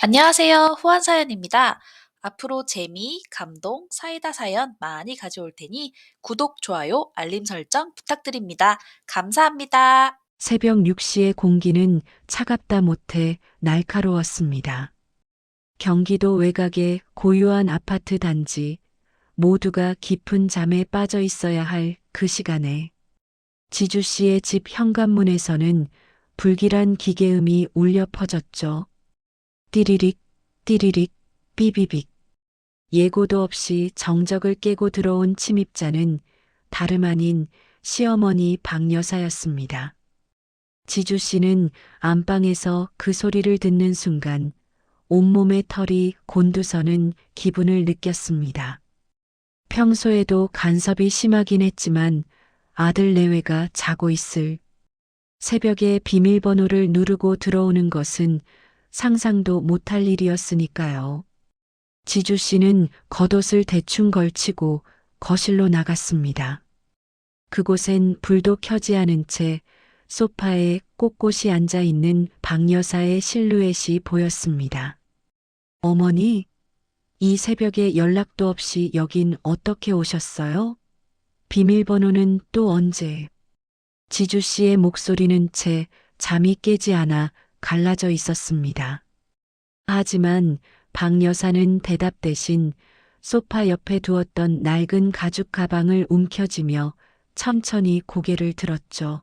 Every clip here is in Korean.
안녕하세요. 후안사연입니다. 앞으로 재미, 감동, 사이다 사연 많이 가져올 테니 구독, 좋아요, 알림 설정 부탁드립니다. 감사합니다. 새벽 6시의 공기는 차갑다 못해 날카로웠습니다. 경기도 외곽의 고요한 아파트 단지, 모두가 깊은 잠에 빠져 있어야 할 그 시간에 지주 씨의 집 현관문에서는 불길한 기계음이 울려 퍼졌죠. 띠리릭, 띠리릭, 삐비빅. 예고도 없이 정적을 깨고 들어온 침입자는 다름 아닌 시어머니 박 여사였습니다. 지주 씨는 안방에서 그 소리를 듣는 순간 온몸의 털이 곤두서는 기분을 느꼈습니다. 평소에도 간섭이 심하긴 했지만 아들 내외가 자고 있을 새벽에 비밀번호를 누르고 들어오는 것은 상상도 못할 일이었으니까요. 지주 씨는 겉옷을 대충 걸치고 거실로 나갔습니다. 그곳엔 불도 켜지 않은 채 소파에 꼿꼿이 앉아 있는 박 여사의 실루엣이 보였습니다. 어머니, 이 새벽에 연락도 없이 여긴 어떻게 오셨어요? 비밀번호는 또 언제? 지주 씨의 목소리는 채 잠이 깨지 않아 갈라져 있었습니다. 하지만 박 여사는 대답 대신 소파 옆에 두었던 낡은 가죽 가방을 움켜쥐며 천천히 고개를 들었죠.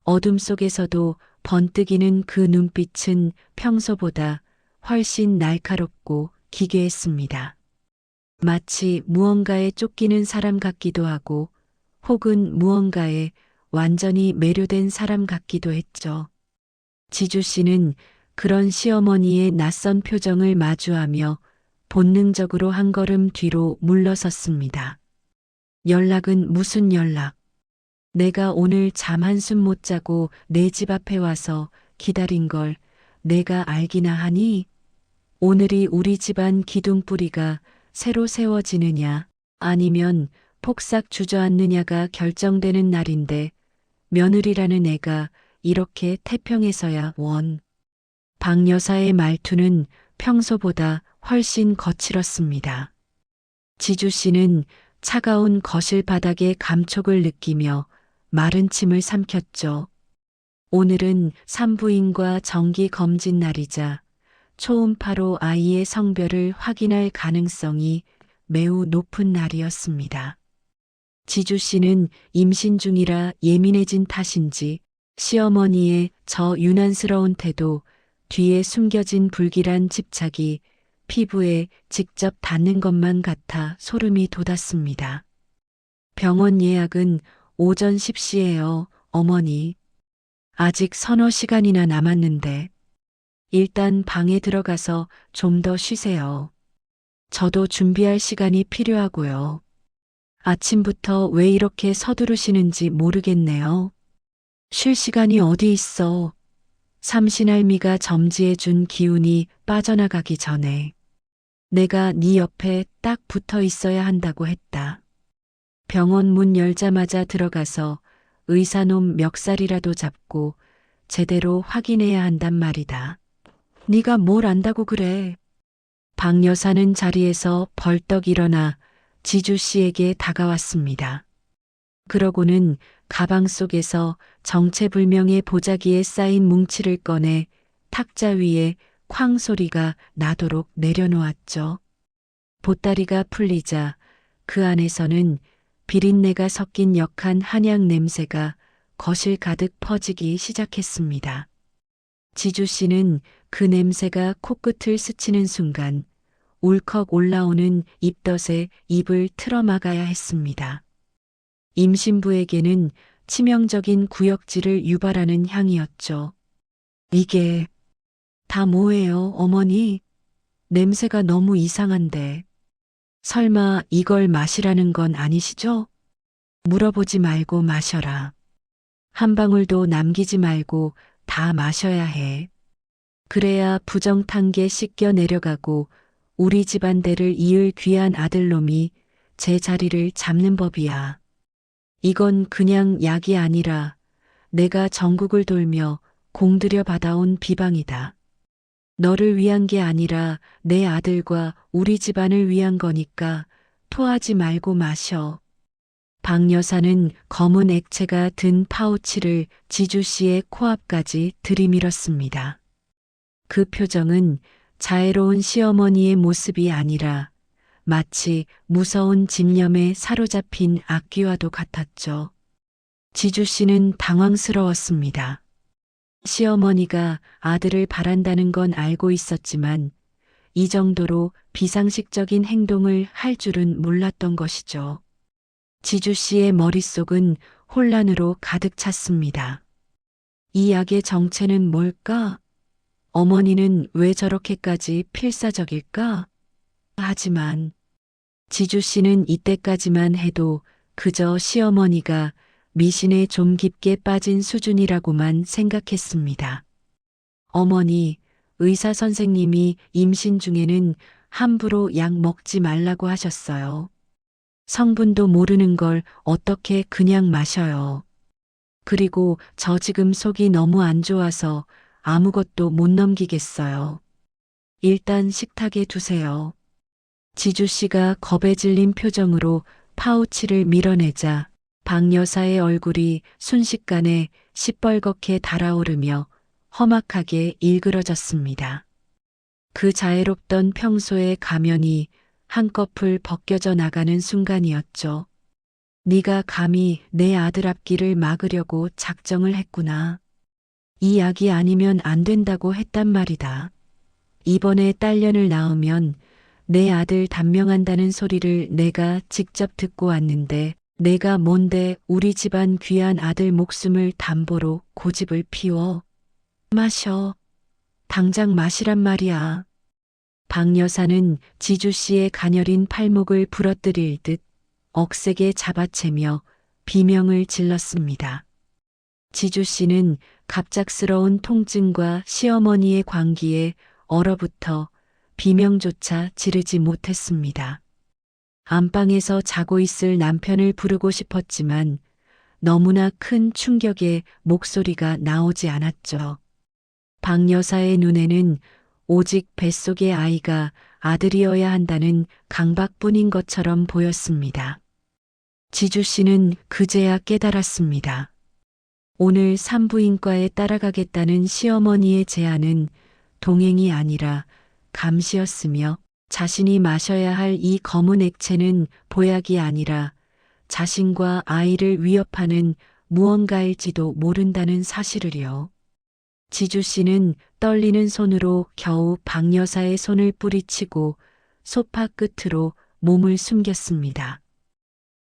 어둠 속에서도 번뜩이는 그 눈빛은 평소보다 훨씬 날카롭고 기괴했습니다. 마치 무언가에 쫓기는 사람 같기도 하고 혹은 무언가에 완전히 매료된 사람 같기도 했죠. 지주 씨는 그런 시어머니의 낯선 표정을 마주하며 본능적으로 한 걸음 뒤로 물러섰습니다. 연락은 무슨 연락? 내가 오늘 잠 한숨 못 자고 내 집 앞에 와서 기다린 걸 내가 알기나 하니? 오늘이 우리 집안 기둥뿌리가 새로 세워지느냐 아니면 폭삭 주저앉느냐가 결정되는 날인데 며느리라는 애가 이렇게 태평해서야 원. 박 여사의 말투는 평소보다 훨씬 거칠었습니다. 지주 씨는 차가운 거실 바닥의 감촉을 느끼며 마른 침을 삼켰죠. 오늘은 산부인과 정기 검진 날이자 초음파로 아이의 성별을 확인할 가능성이 매우 높은 날이었습니다. 지주 씨는 임신 중이라 예민해진 탓인지 시어머니의 저 유난스러운 태도, 뒤에 숨겨진 불길한 집착이 피부에 직접 닿는 것만 같아 소름이 돋았습니다. 병원 예약은 오전 10시예요, 어머니. 아직 서너 시간이나 남았는데. 일단 방에 들어가서 좀 더 쉬세요. 저도 준비할 시간이 필요하고요. 아침부터 왜 이렇게 서두르시는지 모르겠네요. 쉴 시간이 어디 있어. 삼신할미가 점지해준 기운이 빠져나가기 전에 내가 네 옆에 딱 붙어 있어야 한다고 했다. 병원 문 열자마자 들어가서 의사놈 멱살이라도 잡고 제대로 확인해야 한단 말이다. 네가 뭘 안다고 그래. 박 여사는 자리에서 벌떡 일어나 지주 씨에게 다가왔습니다. 그러고는 가방 속에서 정체불명의 보자기에 쌓인 뭉치를 꺼내 탁자 위에 쾅 소리가 나도록 내려놓았죠. 보따리가 풀리자 그 안에서는 비린내가 섞인 역한 한약 냄새가 거실 가득 퍼지기 시작했습니다. 지주 씨는 그 냄새가 코끝을 스치는 순간 울컥 올라오는 입덧에 입을 틀어막아야 했습니다. 임신부에게는 치명적인 구역질을 유발하는 향이었죠. 이게 다 뭐예요, 어머니? 냄새가 너무 이상한데. 설마 이걸 마시라는 건 아니시죠? 물어보지 말고 마셔라. 한 방울도 남기지 말고 다 마셔야 해. 그래야 부정탄 게 씻겨 내려가고 우리 집안대를 이을 귀한 아들놈이 제 자리를 잡는 법이야. 이건 그냥 약이 아니라 내가 전국을 돌며 공들여 받아온 비방이다. 너를 위한 게 아니라 내 아들과 우리 집안을 위한 거니까 토하지 말고 마셔. 박 여사는 검은 액체가 든 파우치를 지주 씨의 코앞까지 들이밀었습니다. 그 표정은 자애로운 시어머니의 모습이 아니라 마치 무서운 집념에 사로잡힌 악귀와도 같았죠. 지주 씨는 당황스러웠습니다. 시어머니가 아들을 바란다는 건 알고 있었지만 이 정도로 비상식적인 행동을 할 줄은 몰랐던 것이죠. 지주 씨의 머릿속은 혼란으로 가득 찼습니다. 이 약의 정체는 뭘까? 어머니는 왜 저렇게까지 필사적일까? 하지만 지주 씨는 이때까지만 해도 그저 시어머니가 미신에 좀 깊게 빠진 수준이라고만 생각했습니다. 어머니, 의사 선생님이 임신 중에는 함부로 약 먹지 말라고 하셨어요. 성분도 모르는 걸 어떻게 그냥 마셔요. 그리고 저 지금 속이 너무 안 좋아서 아무것도 못 넘기겠어요. 일단 식탁에 두세요. 지주 씨가 겁에 질린 표정으로 파우치를 밀어내자 박 여사의 얼굴이 순식간에 시뻘겋게 달아오르며 험악하게 일그러졌습니다. 그 자애롭던 평소의 가면이 한꺼풀 벗겨져 나가는 순간이었죠. 네가 감히 내 아들 앞길을 막으려고 작정을 했구나. 이 약이 아니면 안 된다고 했단 말이다. 이번에 딸년을 낳으면 내 아들 단명한다는 소리를 내가 직접 듣고 왔는데 내가 뭔데 우리 집안 귀한 아들 목숨을 담보로 고집을 피워. 마셔. 당장 마시란 말이야. 박 여사는 지주 씨의 가녀린 팔목을 부러뜨릴 듯 억세게 잡아채며 비명을 질렀습니다. 지주 씨는 갑작스러운 통증과 시어머니의 광기에 얼어붙어 비명조차 지르지 못했습니다. 안방에서 자고 있을 남편을 부르고 싶었지만 너무나 큰 충격에 목소리가 나오지 않았죠. 박 여사의 눈에는 오직 뱃속의 아이가 아들이어야 한다는 강박뿐인 것처럼 보였습니다. 지주 씨는 그제야 깨달았습니다. 오늘 산부인과에 따라가겠다는 시어머니의 제안은 동행이 아니라 감시였으며 자신이 마셔야 할 이 검은 액체는 보약이 아니라 자신과 아이를 위협하는 무언가일지도 모른다는 사실을요. 지주 씨는 떨리는 손으로 겨우 박 여사의 손을 뿌리치고 소파 끝으로 몸을 숨겼습니다.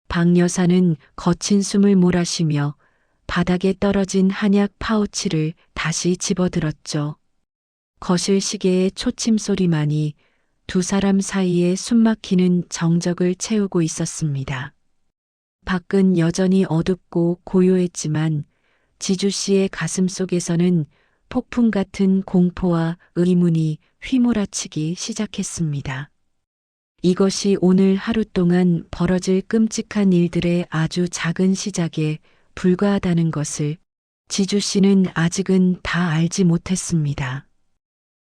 박 여사는 거친 숨을 몰아쉬며 바닥에 떨어진 한약 파우치를 다시 집어들었죠. 거실 시계의 초침 소리만이 두 사람 사이에 숨막히는 정적을 채우고 있었습니다. 밖은 여전히 어둡고 고요했지만 지주 씨의 가슴 속에서는 폭풍 같은 공포와 의문이 휘몰아치기 시작했습니다. 이것이 오늘 하루 동안 벌어질 끔찍한 일들의 아주 작은 시작에 불과하다는 것을 지주 씨는 아직은 다 알지 못했습니다.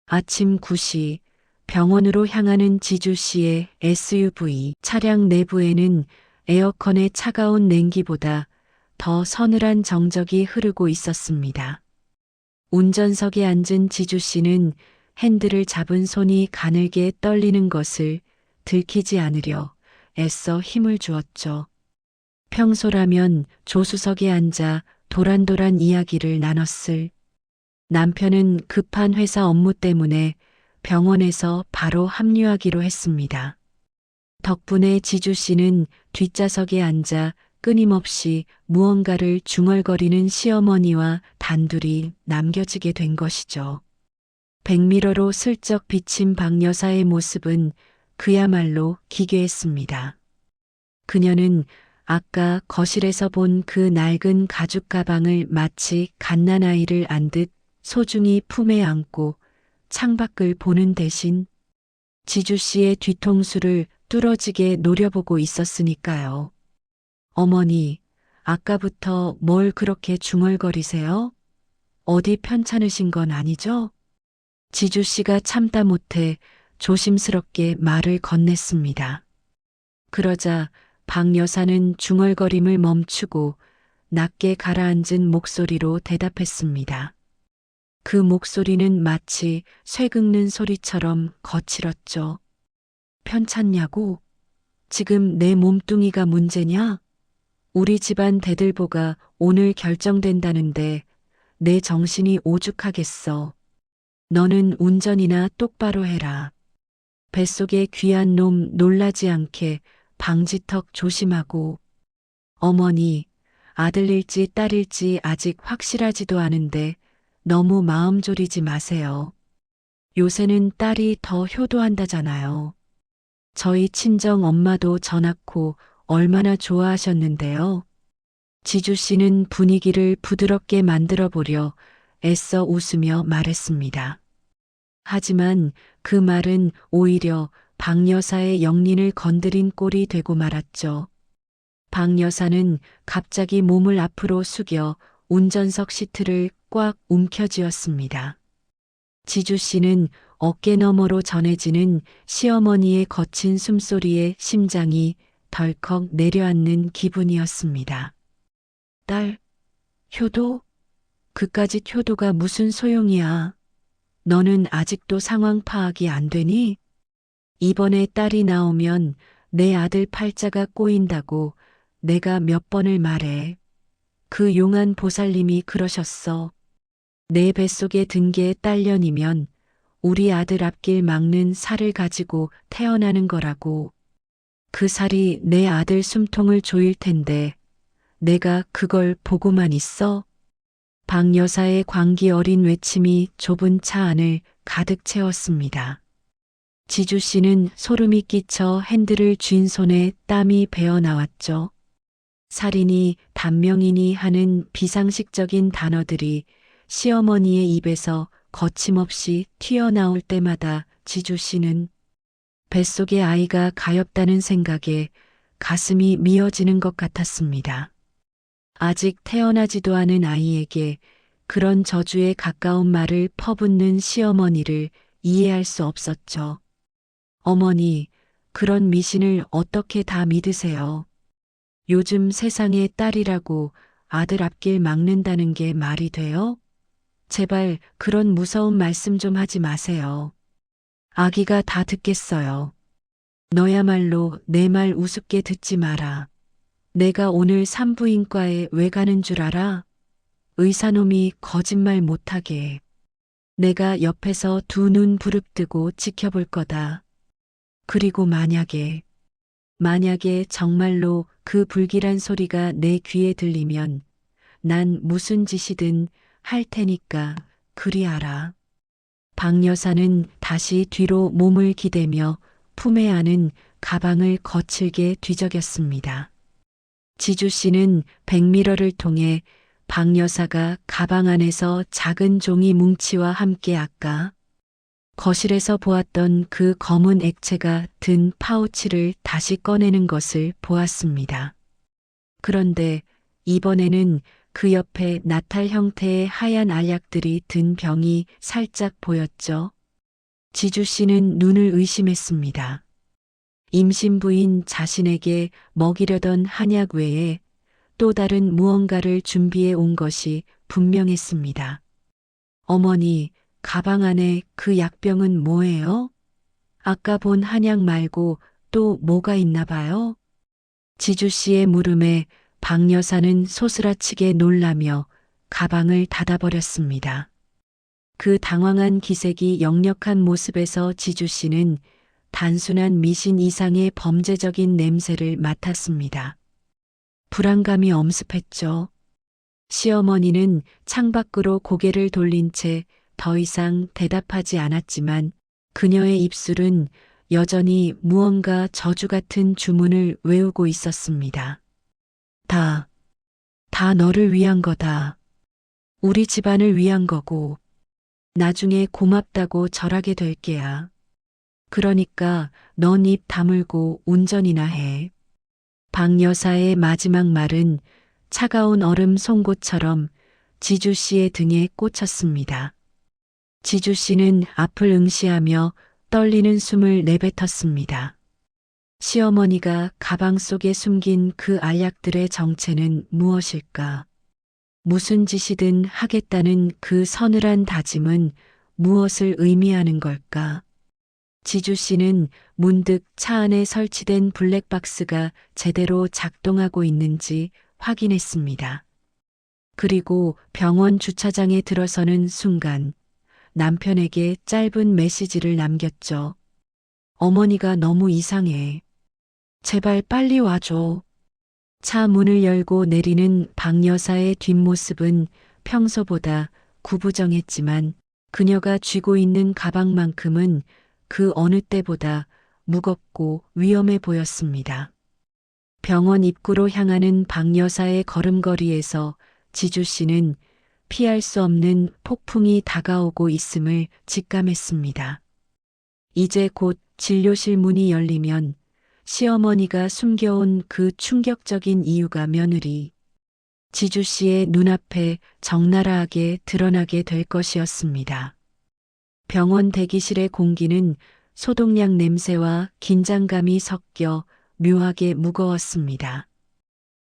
아침 9시 병원으로 향하는 지주 씨의 SUV 차량 내부에는 에어컨의 차가운 냉기보다 더 서늘한 정적이 흐르고 있었습니다. 운전석에 앉은 지주 씨는 핸들을 잡은 손이 가늘게 떨리는 것을 들키지 않으려 애써 힘을 주었죠. 평소라면 조수석에 앉아 도란도란 이야기를 나눴을 남편은 급한 회사 업무 때문에 병원에서 바로 합류하기로 했습니다. 덕분에 지주 씨는 뒷좌석에 앉아 끊임없이 무언가를 중얼거리는 시어머니와 단둘이 남겨지게 된 것이죠. 백미러로 슬쩍 비친 박 여사의 모습은 그야말로 기괴했습니다. 그녀는 아까 거실에서 본 그 낡은 가죽 가방을 마치 갓난아이를 안듯 소중히 품에 안고 창밖을 보는 대신 지주 씨의 뒤통수를 뚫어지게 노려보고 있었으니까요. 어머니, 아까부터 뭘 그렇게 중얼거리세요? 어디 편찮으신 건 아니죠? 지주 씨가 참다 못해 조심스럽게 말을 건넸습니다. 그러자 박 여사는 중얼거림을 멈추고 낮게 가라앉은 목소리로 대답했습니다. 그 목소리는 마치 쇠 긁는 소리처럼 거칠었죠. 편찮냐고? 지금 내 몸뚱이가 문제냐? 우리 집안 대들보가 오늘 결정된다는데 내 정신이 오죽하겠어. 너는 운전이나 똑바로 해라. 뱃속에 귀한 놈 놀라지 않게 방지턱 조심하고. 어머니, 아들일지 딸일지 아직 확실하지도 않은데 너무 마음 졸이지 마세요. 요새는 딸이 더 효도한다잖아요. 저희 친정 엄마도 저 낳고 얼마나 좋아하셨는데요. 지주 씨는 분위기를 부드럽게 만들어 보려 애써 웃으며 말했습니다. 하지만 그 말은 오히려 박 여사의 영린을 건드린 꼴이 되고 말았죠. 박 여사는 갑자기 몸을 앞으로 숙여 운전석 시트를 꽉 움켜쥐었습니다. 지주 씨는 어깨 너머로 전해지는 시어머니의 거친 숨소리에 심장이 덜컥 내려앉는 기분이었습니다. 딸, 효도? 그까짓 효도가 무슨 소용이야. 너는 아직도 상황 파악이 안 되니? 이번에 딸이 나오면 내 아들 팔자가 꼬인다고 내가 몇 번을 말해. 그 용한 보살님이 그러셨어. 내 뱃속에 든 게 딸년이면 우리 아들 앞길 막는 살을 가지고 태어나는 거라고. 그 살이 내 아들 숨통을 조일 텐데 내가 그걸 보고만 있어? 박 여사의 광기 어린 외침이 좁은 차 안을 가득 채웠습니다. 지주 씨는 소름이 끼쳐 핸들을 쥔 손에 땀이 배어 나왔죠. 살인이 단명이니 하는 비상식적인 단어들이 시어머니의 입에서 거침없이 튀어나올 때마다 지주 씨는 뱃속의 아이가 가엾다는 생각에 가슴이 미어지는 것 같았습니다. 아직 태어나지도 않은 아이에게 그런 저주에 가까운 말을 퍼붓는 시어머니를 이해할 수 없었죠. 어머니, 그런 미신을 어떻게 다 믿으세요? 요즘 세상에 딸이라고 아들 앞길 막는다는 게 말이 돼요? 제발 그런 무서운 말씀 좀 하지 마세요. 아기가 다 듣겠어요. 너야말로 내 말 우습게 듣지 마라. 내가 오늘 산부인과에 왜 가는 줄 알아? 의사놈이 거짓말 못하게. 내가 옆에서 두 눈 부릅뜨고 지켜볼 거다. 그리고 만약에 정말로 그 불길한 소리가 내 귀에 들리면 난 무슨 짓이든 할 테니까 그리 알아. 박 여사는 다시 뒤로 몸을 기대며 품에 안은 가방을 거칠게 뒤적였습니다. 지주 씨는 백미러를 통해 박 여사가 가방 안에서 작은 종이 뭉치와 함께 아까 거실에서 보았던 그 검은 액체가 든 파우치를 다시 꺼내는 것을 보았습니다. 그런데 이번에는 그 옆에 나탈 형태의 하얀 알약들이 든 병이 살짝 보였죠. 지주 씨는 눈을 의심했습니다. 임신부인 자신에게 먹이려던 한약 외에 또 다른 무언가를 준비해 온 것이 분명했습니다. 어머니, 가방 안에 그 약병은 뭐예요? 아까 본 한약 말고 또 뭐가 있나 봐요? 지주 씨의 물음에 박 여사는 소스라치게 놀라며 가방을 닫아버렸습니다. 그 당황한 기색이 역력한 모습에서 지주 씨는 단순한 미신 이상의 범죄적인 냄새를 맡았습니다. 불안감이 엄습했죠. 시어머니는 창밖으로 고개를 돌린 채 더 이상 대답하지 않았지만 그녀의 입술은 여전히 무언가 저주 같은 주문을 외우고 있었습니다. 다 너를 위한 거다. 우리 집안을 위한 거고, 나중에 고맙다고 절하게 될 게야. 그러니까 넌 입 다물고 운전이나 해. 박 여사의 마지막 말은 차가운 얼음 송곳처럼 지주 씨의 등에 꽂혔습니다. 지주 씨는 앞을 응시하며 떨리는 숨을 내뱉었습니다. 시어머니가 가방 속에 숨긴 그 알약들의 정체는 무엇일까? 무슨 짓이든 하겠다는 그 서늘한 다짐은 무엇을 의미하는 걸까? 지주 씨는 문득 차 안에 설치된 블랙박스가 제대로 작동하고 있는지 확인했습니다. 그리고 병원 주차장에 들어서는 순간 남편에게 짧은 메시지를 남겼죠. 어머니가 너무 이상해. 제발 빨리 와줘. 차 문을 열고 내리는 박 여사의 뒷모습은 평소보다 구부정했지만 그녀가 쥐고 있는 가방만큼은 그 어느 때보다 무겁고 위험해 보였습니다. 병원 입구로 향하는 박 여사의 걸음걸이에서 지주 씨는 피할 수 없는 폭풍이 다가오고 있음을 직감했습니다. 이제 곧 진료실 문이 열리면 시어머니가 숨겨온 그 충격적인 이유가 며느리 지주 씨의 눈앞에 적나라하게 드러나게 될 것이었습니다. 병원 대기실의 공기는 소독약 냄새와 긴장감이 섞여 묘하게 무거웠습니다.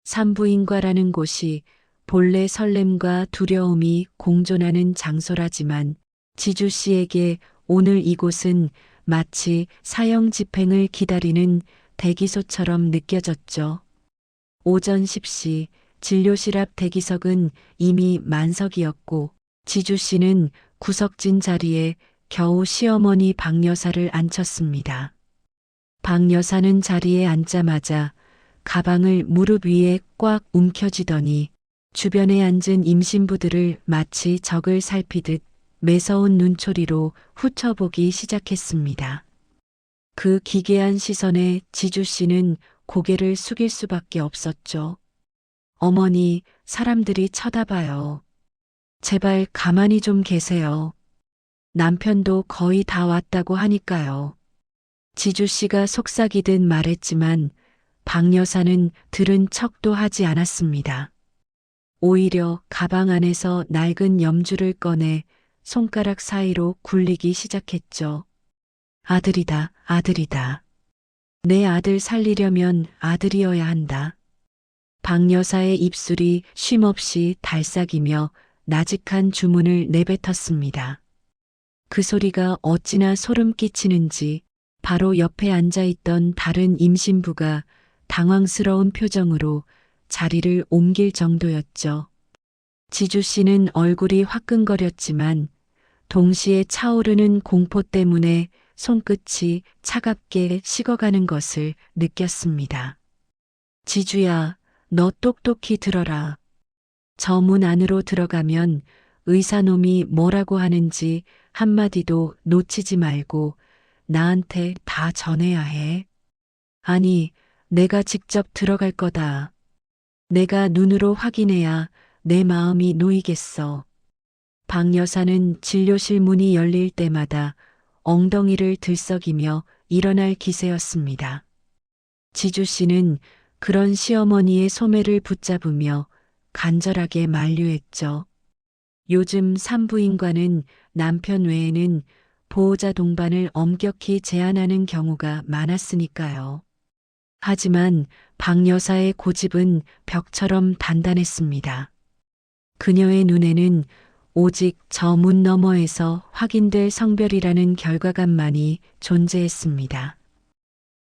산부인과라는 곳이 본래 설렘과 두려움이 공존하는 장소라지만 지주 씨에게 오늘 이곳은 마치 사형 집행을 기다리는 대기소처럼 느껴졌죠. 오전 10시 진료실 앞 대기석은 이미 만석이었고 지주 씨는 구석진 자리에 겨우 시어머니 박 여사를 앉혔습니다. 박 여사는 자리에 앉자마자 가방을 무릎 위에 꽉 움켜쥐더니 주변에 앉은 임신부들을 마치 적을 살피듯 매서운 눈초리로 훑어보기 시작했습니다. 그 기괴한 시선에 지주 씨는 고개를 숙일 수밖에 없었죠. 어머니, 사람들이 쳐다봐요. 제발 가만히 좀 계세요. 남편도 거의 다 왔다고 하니까요. 지주 씨가 속삭이듯 말했지만 박 여사는 들은 척도 하지 않았습니다. 오히려 가방 안에서 낡은 염주를 꺼내 손가락 사이로 굴리기 시작했죠. 아들이다, 아들이다. 내 아들 살리려면 아들이어야 한다. 박 여사의 입술이 쉼없이 달싹이며 나직한 주문을 내뱉었습니다. 그 소리가 어찌나 소름 끼치는지 바로 옆에 앉아있던 다른 임신부가 당황스러운 표정으로 자리를 옮길 정도였죠. 지주 씨는 얼굴이 화끈거렸지만 동시에 차오르는 공포 때문에 손끝이 차갑게 식어가는 것을 느꼈습니다. 지주야, 너 똑똑히 들어라. 저 문 안으로 들어가면 의사놈이 뭐라고 하는지 한마디도 놓치지 말고 나한테 다 전해야 해. 아니, 내가 직접 들어갈 거다. 내가 눈으로 확인해야 내 마음이 놓이겠어. 박 여사는 진료실 문이 열릴 때마다 엉덩이를 들썩이며 일어날 기세였습니다. 지주 씨는 그런 시어머니의 소매를 붙잡으며 간절하게 만류했죠. 요즘 산부인과는 남편 외에는 보호자 동반을 엄격히 제한하는 경우가 많았으니까요. 하지만 박 여사의 고집은 벽처럼 단단했습니다. 그녀의 눈에는 오직 저 문 너머에서 확인될 성별이라는 결과감만이 존재했습니다.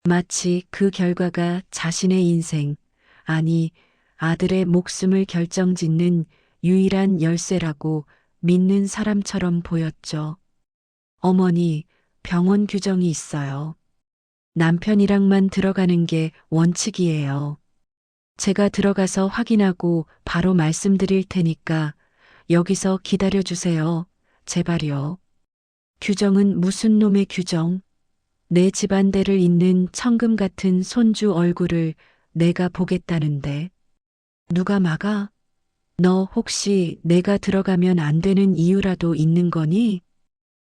마치 그 결과가 자신의 인생, 아니 아들의 목숨을 결정짓는 유일한 열쇠라고 믿는 사람처럼 보였죠. 어머니, 병원 규정이 있어요. 남편이랑만 들어가는 게 원칙이에요. 제가 들어가서 확인하고 바로 말씀드릴 테니까 여기서 기다려주세요. 제발요. 규정은 무슨 놈의 규정? 내 집안대를 잇는 천금 같은 손주 얼굴을 내가 보겠다는데. 누가 막아? 너 혹시 내가 들어가면 안 되는 이유라도 있는 거니?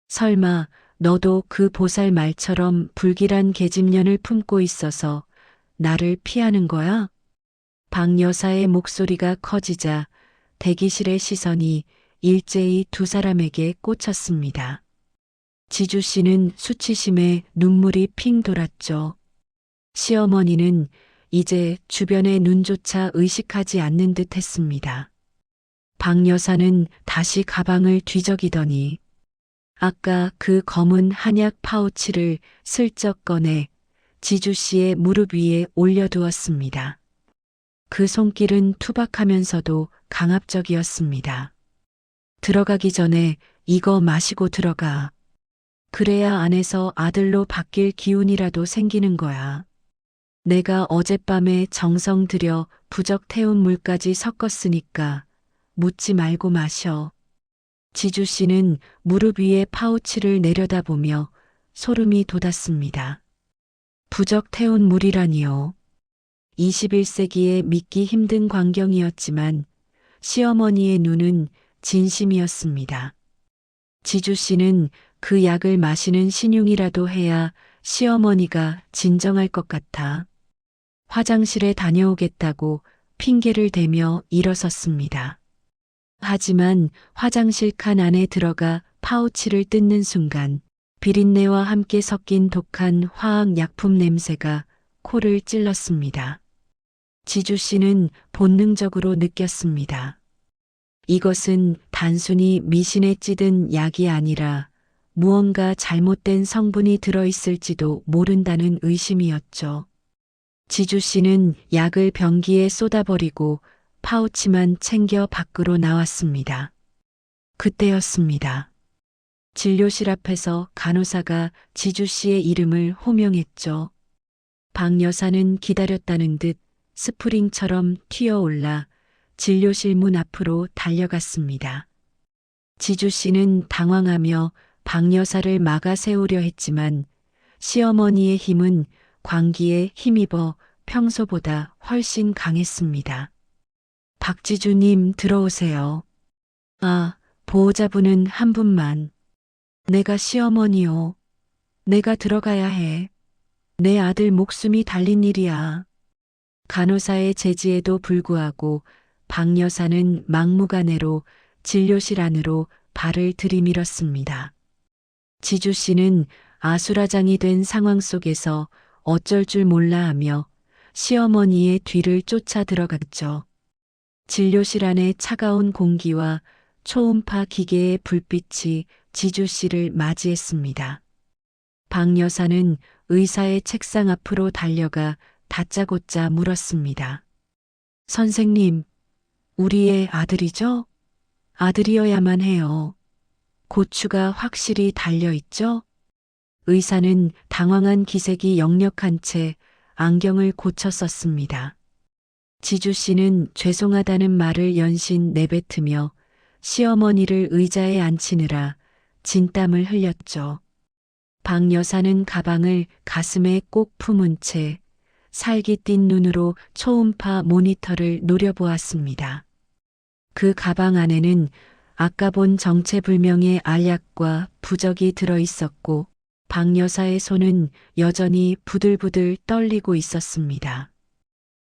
설마 너도 그 보살 말처럼 불길한 계집년을 품고 있어서 나를 피하는 거야? 박 여사의 목소리가 커지자 대기실의 시선이 일제히 두 사람에게 꽂혔습니다. 지주 씨는 수치심에 눈물이 핑 돌았죠. 시어머니는 이제 주변의 눈조차 의식하지 않는 듯 했습니다. 박 여사는 다시 가방을 뒤적이더니 아까 그 검은 한약 파우치를 슬쩍 꺼내 지주 씨의 무릎 위에 올려두었습니다. 그 손길은 투박하면서도 강압적이었습니다. 들어가기 전에 이거 마시고 들어가. 그래야 안에서 아들로 바뀔 기운이라도 생기는 거야. 내가 어젯밤에 정성 들여 부적 태운 물까지 섞었으니까 묻지 말고 마셔. 지주 씨는 무릎 위에 파우치를 내려다보며 소름이 돋았습니다. 부적 태운 물이라니요. 21세기에 믿기 힘든 광경이었지만 시어머니의 눈은 진심이었습니다. 지주 씨는 그 약을 마시는 신용이라도 해야 시어머니가 진정할 것 같아 화장실에 다녀오겠다고 핑계를 대며 일어섰습니다. 하지만 화장실 칸 안에 들어가 파우치를 뜯는 순간 비린내와 함께 섞인 독한 화학약품 냄새가 코를 찔렀습니다. 지주 씨는 본능적으로 느꼈습니다. 이것은 단순히 미신에 찌든 약이 아니라 무언가 잘못된 성분이 들어있을지도 모른다는 의심이었죠. 지주 씨는 약을 변기에 쏟아버리고 파우치만 챙겨 밖으로 나왔습니다. 그때였습니다. 진료실 앞에서 간호사가 지주 씨의 이름을 호명했죠. 박 여사는 기다렸다는 듯 스프링처럼 튀어올라 진료실 문 앞으로 달려갔습니다. 지주 씨는 당황하며 박 여사를 막아 세우려 했지만 시어머니의 힘은 광기에 힘입어 평소보다 훨씬 강했습니다. 박지주님 들어오세요. 아, 보호자분은 한 분만. 내가 시어머니요. 내가 들어가야 해. 내 아들 목숨이 달린 일이야. 간호사의 제지에도 불구하고 박 여사는 막무가내로 진료실 안으로 발을 들이밀었습니다. 지주 씨는 아수라장이 된 상황 속에서 어쩔 줄 몰라 하며 시어머니의 뒤를 쫓아 들어갔죠. 진료실 안의 차가운 공기와 초음파 기계의 불빛이 지주 씨를 맞이했습니다. 박 여사는 의사의 책상 앞으로 달려가 다짜고짜 물었습니다. 선생님, 우리의 아들이죠? 아들이어야만 해요. 고추가 확실히 달려있죠? 의사는 당황한 기색이 역력한 채 안경을 고쳐 썼습니다. 지주 씨는 죄송하다는 말을 연신 내뱉으며 시어머니를 의자에 앉히느라 진땀을 흘렸죠. 박 여사는 가방을 가슴에 꼭 품은 채 살기 띈 눈으로 초음파 모니터를 노려보았습니다. 그 가방 안에는 아까 본 정체불명의 알약과 부적이 들어있었고 박 여사의 손은 여전히 부들부들 떨리고 있었습니다.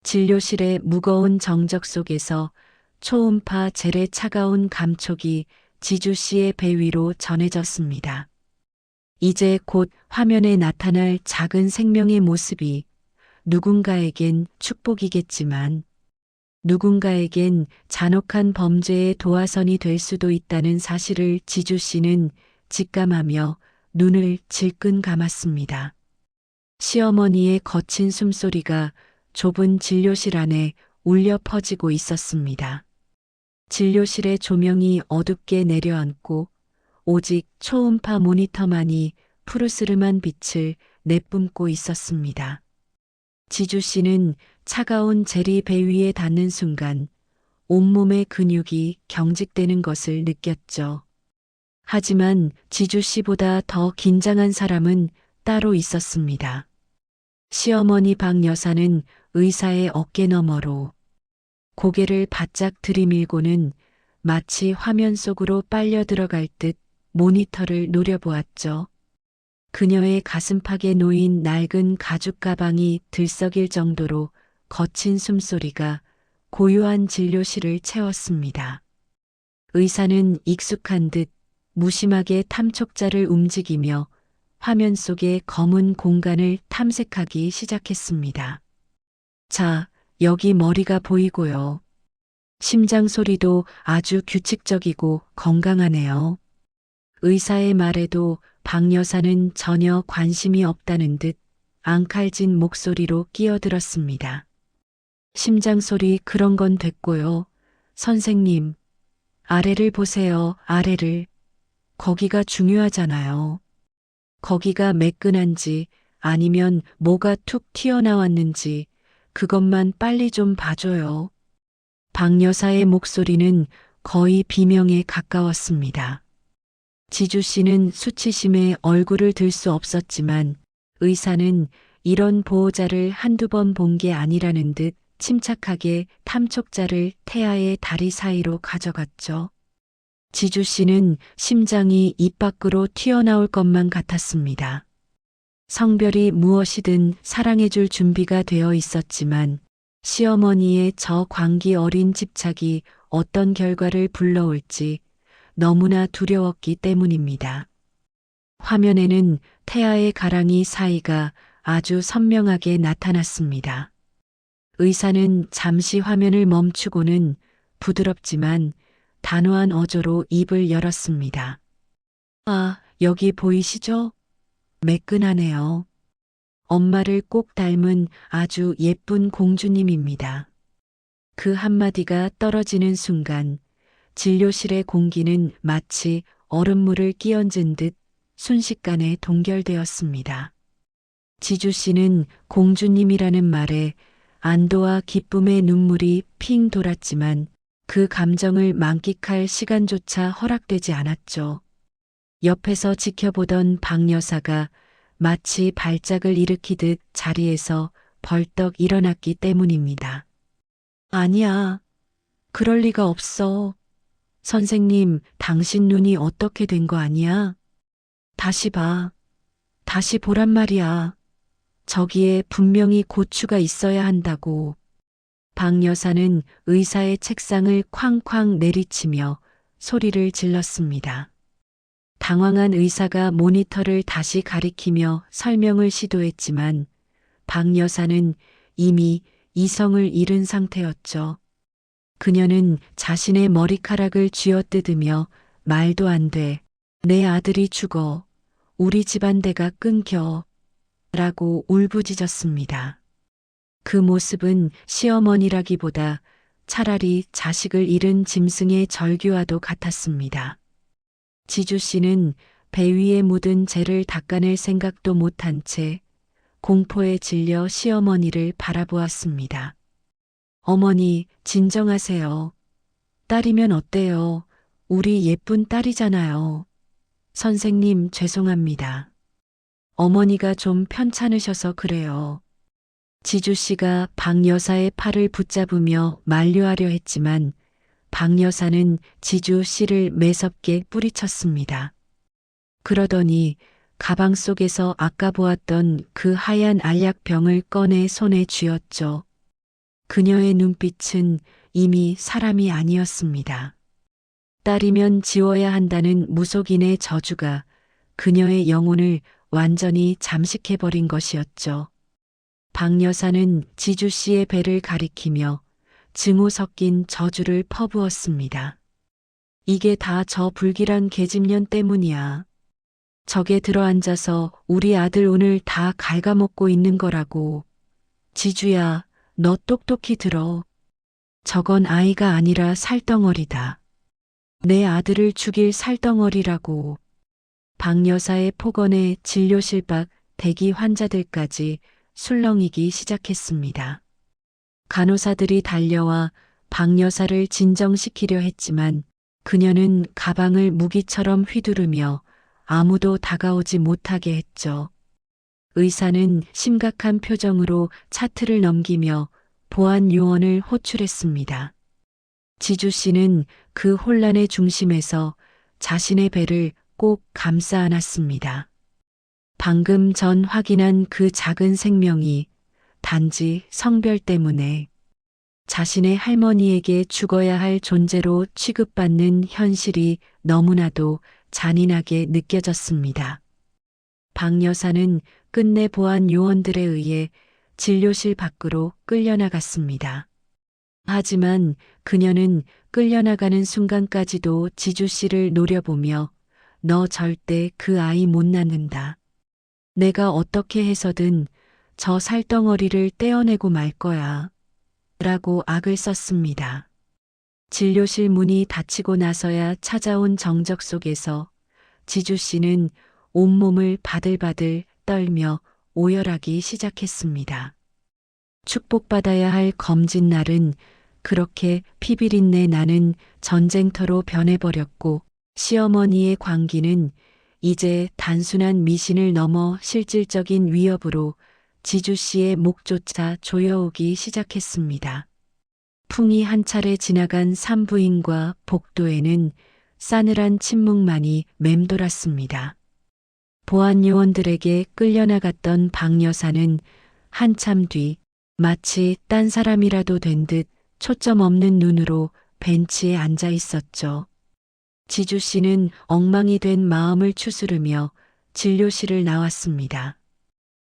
진료실의 무거운 정적 속에서 초음파 젤의 차가운 감촉이 지주 씨의 배 위로 전해졌습니다. 이제 곧 화면에 나타날 작은 생명의 모습이 누군가에겐 축복이겠지만 누군가에겐 잔혹한 범죄의 도화선이 될 수도 있다는 사실을 지주 씨는 직감하며 눈을 질끈 감았습니다. 시어머니의 거친 숨소리가 좁은 진료실 안에 울려 퍼지고 있었습니다. 진료실의 조명이 어둡게 내려앉고 오직 초음파 모니터만이 푸르스름한 빛을 내뿜고 있었습니다. 지주 씨는 차가운 젤이 배 위에 닿는 순간 온몸의 근육이 경직되는 것을 느꼈죠. 하지만 지주 씨보다 더 긴장한 사람은 따로 있었습니다. 시어머니 박 여사는 의사의 어깨 너머로 고개를 바짝 들이밀고는 마치 화면 속으로 빨려 들어갈 듯 모니터를 노려보았죠. 그녀의 가슴팍에 놓인 낡은 가죽 가방이 들썩일 정도로 거친 숨소리가 고요한 진료실을 채웠습니다. 의사는 익숙한 듯 무심하게 탐촉자를 움직이며 화면 속의 검은 공간을 탐색하기 시작했습니다. 자, 여기 머리가 보이고요. 심장 소리도 아주 규칙적이고 건강하네요. 의사의 말에도 박 여사는 전혀 관심이 없다는 듯 앙칼진 목소리로 끼어들었습니다. 심장 소리 그런 건 됐고요. 선생님, 아래를 보세요, 아래를. 거기가 중요하잖아요. 거기가 매끈한지 아니면 뭐가 툭 튀어나왔는지 그것만 빨리 좀 봐줘요. 박 여사의 목소리는 거의 비명에 가까웠습니다. 지주 씨는 수치심에 얼굴을 들 수 없었지만 의사는 이런 보호자를 한두 번 본 게 아니라는 듯 침착하게 탐촉자를 태아의 다리 사이로 가져갔죠. 지주 씨는 심장이 입 밖으로 튀어나올 것만 같았습니다. 성별이 무엇이든 사랑해줄 준비가 되어 있었지만 시어머니의 저 광기 어린 집착이 어떤 결과를 불러올지 너무나 두려웠기 때문입니다. 화면에는 태아의 가랑이 사이가 아주 선명하게 나타났습니다. 의사는 잠시 화면을 멈추고는 부드럽지만 단호한 어조로 입을 열었습니다. 아, 여기 보이시죠? 매끈하네요. 엄마를 꼭 닮은 아주 예쁜 공주님입니다. 그 한마디가 떨어지는 순간 진료실의 공기는 마치 얼음물을 끼얹은 듯 순식간에 동결되었습니다. 지주 씨는 공주님이라는 말에 안도와 기쁨의 눈물이 핑 돌았지만 그 감정을 만끽할 시간조차 허락되지 않았죠. 옆에서 지켜보던 박 여사가 마치 발작을 일으키듯 자리에서 벌떡 일어났기 때문입니다. 아니야. 그럴 리가 없어. 선생님, 당신 눈이 어떻게 된 거 아니야? 다시 봐. 다시 보란 말이야. 저기에 분명히 고추가 있어야 한다고. 박 여사는 의사의 책상을 쾅쾅 내리치며 소리를 질렀습니다. 당황한 의사가 모니터를 다시 가리키며 설명을 시도했지만 박 여사는 이미 이성을 잃은 상태였죠. 그녀는 자신의 머리카락을 쥐어뜯으며 말도 안 돼. 내 아들이 죽어. 우리 집안대가 끊겨. 라고 울부짖었습니다. 그 모습은 시어머니라기보다 차라리 자식을 잃은 짐승의 절규와도 같았습니다. 지주 씨는 배 위에 묻은 재를 닦아낼 생각도 못한 채 공포에 질려 시어머니를 바라보았습니다. 어머니, 진정하세요. 딸이면 어때요? 우리 예쁜 딸이잖아요. 선생님, 죄송합니다. 어머니가 좀 편찮으셔서 그래요. 지주 씨가 박 여사의 팔을 붙잡으며 만류하려 했지만 박 여사는 지주 씨를 매섭게 뿌리쳤습니다. 그러더니 가방 속에서 아까 보았던 그 하얀 알약병을 꺼내 손에 쥐었죠. 그녀의 눈빛은 이미 사람이 아니었습니다. 딸이면 지워야 한다는 무속인의 저주가 그녀의 영혼을 완전히 잠식해버린 것이었죠. 박 여사는 지주 씨의 배를 가리키며 증오 섞인 저주를 퍼부었습니다. 이게 다 저 불길한 계집년 때문이야. 적에 들어앉아서 우리 아들 오늘 다 갉아먹고 있는 거라고. 지주야, 너 똑똑히 들어. 저건 아이가 아니라 살덩어리다. 내 아들을 죽일 살덩어리라고. 박 여사의 폭언에 진료실 밖 대기 환자들까지 술렁이기 시작했습니다. 간호사들이 달려와 박 여사를 진정시키려 했지만 그녀는 가방을 무기처럼 휘두르며 아무도 다가오지 못하게 했죠. 의사는 심각한 표정으로 차트를 넘기며 보안 요원을 호출했습니다. 지주 씨는 그 혼란의 중심에서 자신의 배를 꼭 감싸 안았습니다. 방금 전 확인한 그 작은 생명이 단지 성별 때문에 자신의 할머니에게 죽어야 할 존재로 취급받는 현실이 너무나도 잔인하게 느껴졌습니다. 박 여사는 끝내 보안 요원들에 의해 진료실 밖으로 끌려나갔습니다. 하지만 그녀는 끌려나가는 순간까지도 지주 씨를 노려보며 너 절대 그 아이 못 낳는다. 내가 어떻게 해서든 저 살덩어리를 떼어내고 말 거야. 라고 악을 썼습니다. 진료실 문이 닫히고 나서야 찾아온 정적 속에서 지주 씨는 온몸을 바들바들 떨며 오열하기 시작했습니다. 축복받아야 할 검진 날은 그렇게 피비린내 나는 전쟁터로 변해버렸고 시어머니의 광기는 이제 단순한 미신을 넘어 실질적인 위협으로 지주 씨의 목조차 조여오기 시작했습니다. 풍이 한 차례 지나간 산부인과 복도에는 싸늘한 침묵만이 맴돌았습니다. 보안 요원들에게 끌려나갔던 박 여사는 한참 뒤 마치 딴 사람이라도 된 듯 초점 없는 눈으로 벤치에 앉아 있었죠. 지주 씨는 엉망이 된 마음을 추스르며 진료실을 나왔습니다.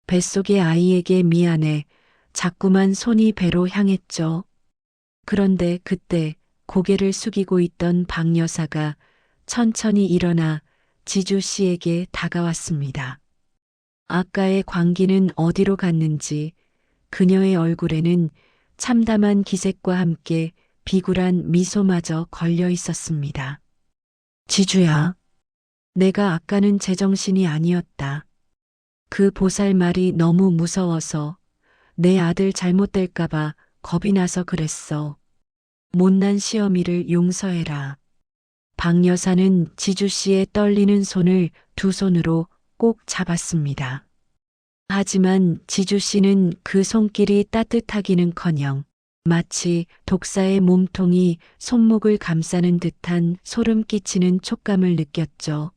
뱃속의 아이에게 미안해 자꾸만 손이 배로 향했죠. 그런데 그때 고개를 숙이고 있던 박 여사가 천천히 일어나 지주 씨에게 다가왔습니다. 아까의 광기는 어디로 갔는지 그녀의 얼굴에는 참담한 기색과 함께 비굴한 미소마저 걸려 있었습니다. 지주야, 내가 아까는 제정신이 아니었다. 그 보살 말이 너무 무서워서 내 아들 잘못될까봐 겁이 나서 그랬어. 못난 시어미를 용서해라. 박 여사는 지주 씨의 떨리는 손을 두 손으로 꼭 잡았습니다. 하지만 지주 씨는 그 손길이 따뜻하기는커녕 마치 독사의 몸통이 손목을 감싸는 듯한 소름 끼치는 촉감을 느꼈죠.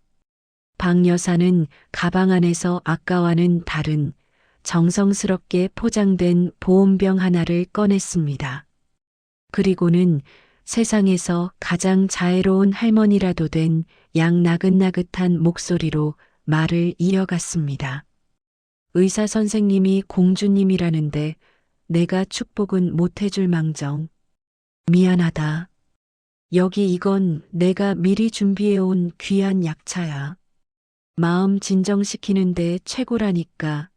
박 여사는 가방 안에서 아까와는 다른 정성스럽게 포장된 보온병 하나를 꺼냈습니다. 그리고는 세상에서 가장 자애로운 할머니라도 된 양 나긋나긋한 목소리로 말을 이어갔습니다. 의사 선생님이 공주님이라는데 내가 축복은 못 해줄 망정. 미안하다. 여기 이건 내가 미리 준비해온 귀한 약차야. 마음 진정시키는데 최고라니까.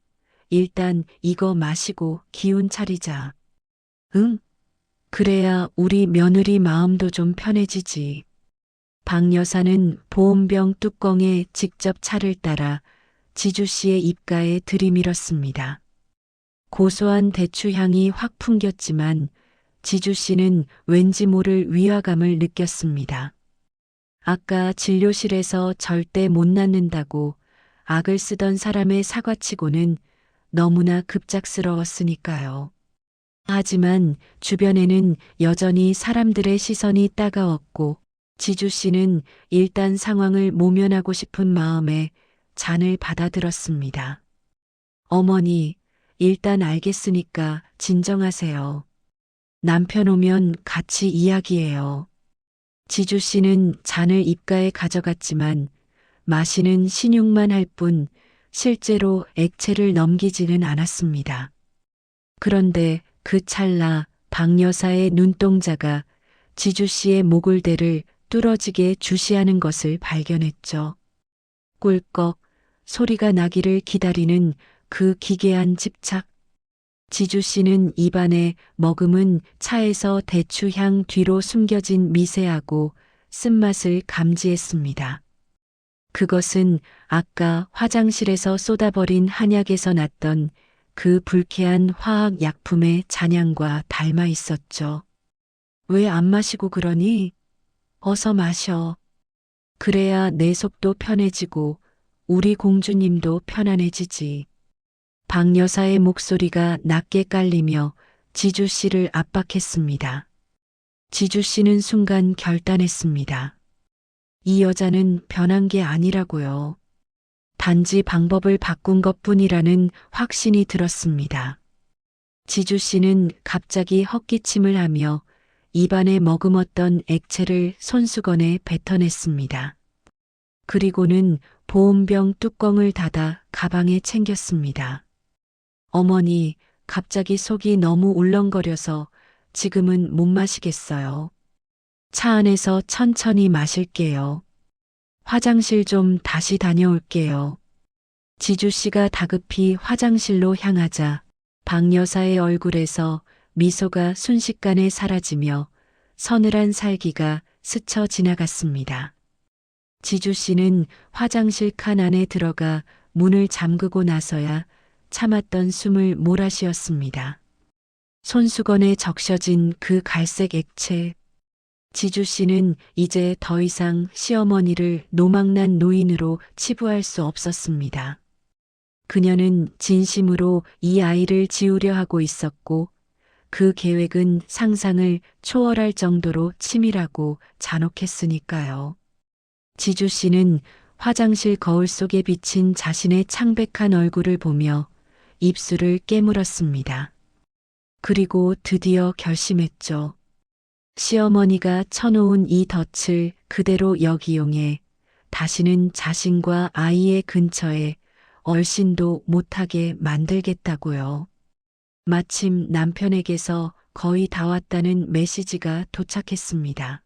일단 이거 마시고 기운 차리자. 응? 그래야 우리 며느리 마음도 좀 편해지지. 박 여사는 보온병 뚜껑에 직접 차를 따라 지주 씨의 입가에 들이밀었습니다. 고소한 대추 향이 확 풍겼지만 지주 씨는 왠지 모를 위화감을 느꼈습니다. 아까 진료실에서 절대 못 낳는다고 악을 쓰던 사람의 사과치고는 너무나 급작스러웠으니까요. 하지만 주변에는 여전히 사람들의 시선이 따가웠고 지주 씨는 일단 상황을 모면하고 싶은 마음에 잔을 받아들었습니다. 어머니, 일단 알겠으니까 진정하세요. 남편 오면 같이 이야기해요. 지주 씨는 잔을 입가에 가져갔지만 마시는 신용만 할 뿐 실제로 액체를 넘기지는 않았습니다. 그런데 그 찰나 박 여사의 눈동자가 지주 씨의 목을대를 뚫어지게 주시하는 것을 발견했죠. 꿀꺽 소리가 나기를 기다리는 그 기괴한 집착. 지주 씨는 입안에 머금은 차에서 대추향 뒤로 숨겨진 미세하고 쓴맛을 감지했습니다. 그것은 아까 화장실에서 쏟아버린 한약에서 났던 그 불쾌한 화학 약품의 잔향과 닮아 있었죠. 왜 안 마시고 그러니? 어서 마셔. 그래야 내 속도 편해지고 우리 공주님도 편안해지지. 박 여사의 목소리가 낮게 깔리며 지주 씨를 압박했습니다. 지주 씨는 순간 결단했습니다. 이 여자는 변한 게 아니라고요. 단지 방법을 바꾼 것뿐이라는 확신이 들었습니다. 지주 씨는 갑자기 헛기침을 하며 입안에 머금었던 액체를 손수건에 뱉어냈습니다. 그리고는 보온병 뚜껑을 닫아 가방에 챙겼습니다. 어머니, 갑자기 속이 너무 울렁거려서 지금은 못 마시겠어요. 차 안에서 천천히 마실게요. 화장실 좀 다시 다녀올게요. 지주 씨가 다급히 화장실로 향하자 박 여사의 얼굴에서 미소가 순식간에 사라지며 서늘한 살기가 스쳐 지나갔습니다. 지주 씨는 화장실 칸 안에 들어가 문을 잠그고 나서야 참았던 숨을 몰아쉬었습니다. 손수건에 적셔진 그 갈색 액체. 지주 씨는 이제 더 이상 시어머니를 노망난 노인으로 치부할 수 없었습니다. 그녀는 진심으로 이 아이를 지우려 하고 있었고 그 계획은 상상을 초월할 정도로 치밀하고 잔혹했으니까요. 지주 씨는 화장실 거울 속에 비친 자신의 창백한 얼굴을 보며 입술을 깨물었습니다. 그리고 드디어 결심했죠. 시어머니가 쳐놓은 이 덫을 그대로 역이용해 다시는 자신과 아이의 근처에 얼씬도 못하게 만들겠다고요. 마침 남편에게서 거의 다 왔다는 메시지가 도착했습니다.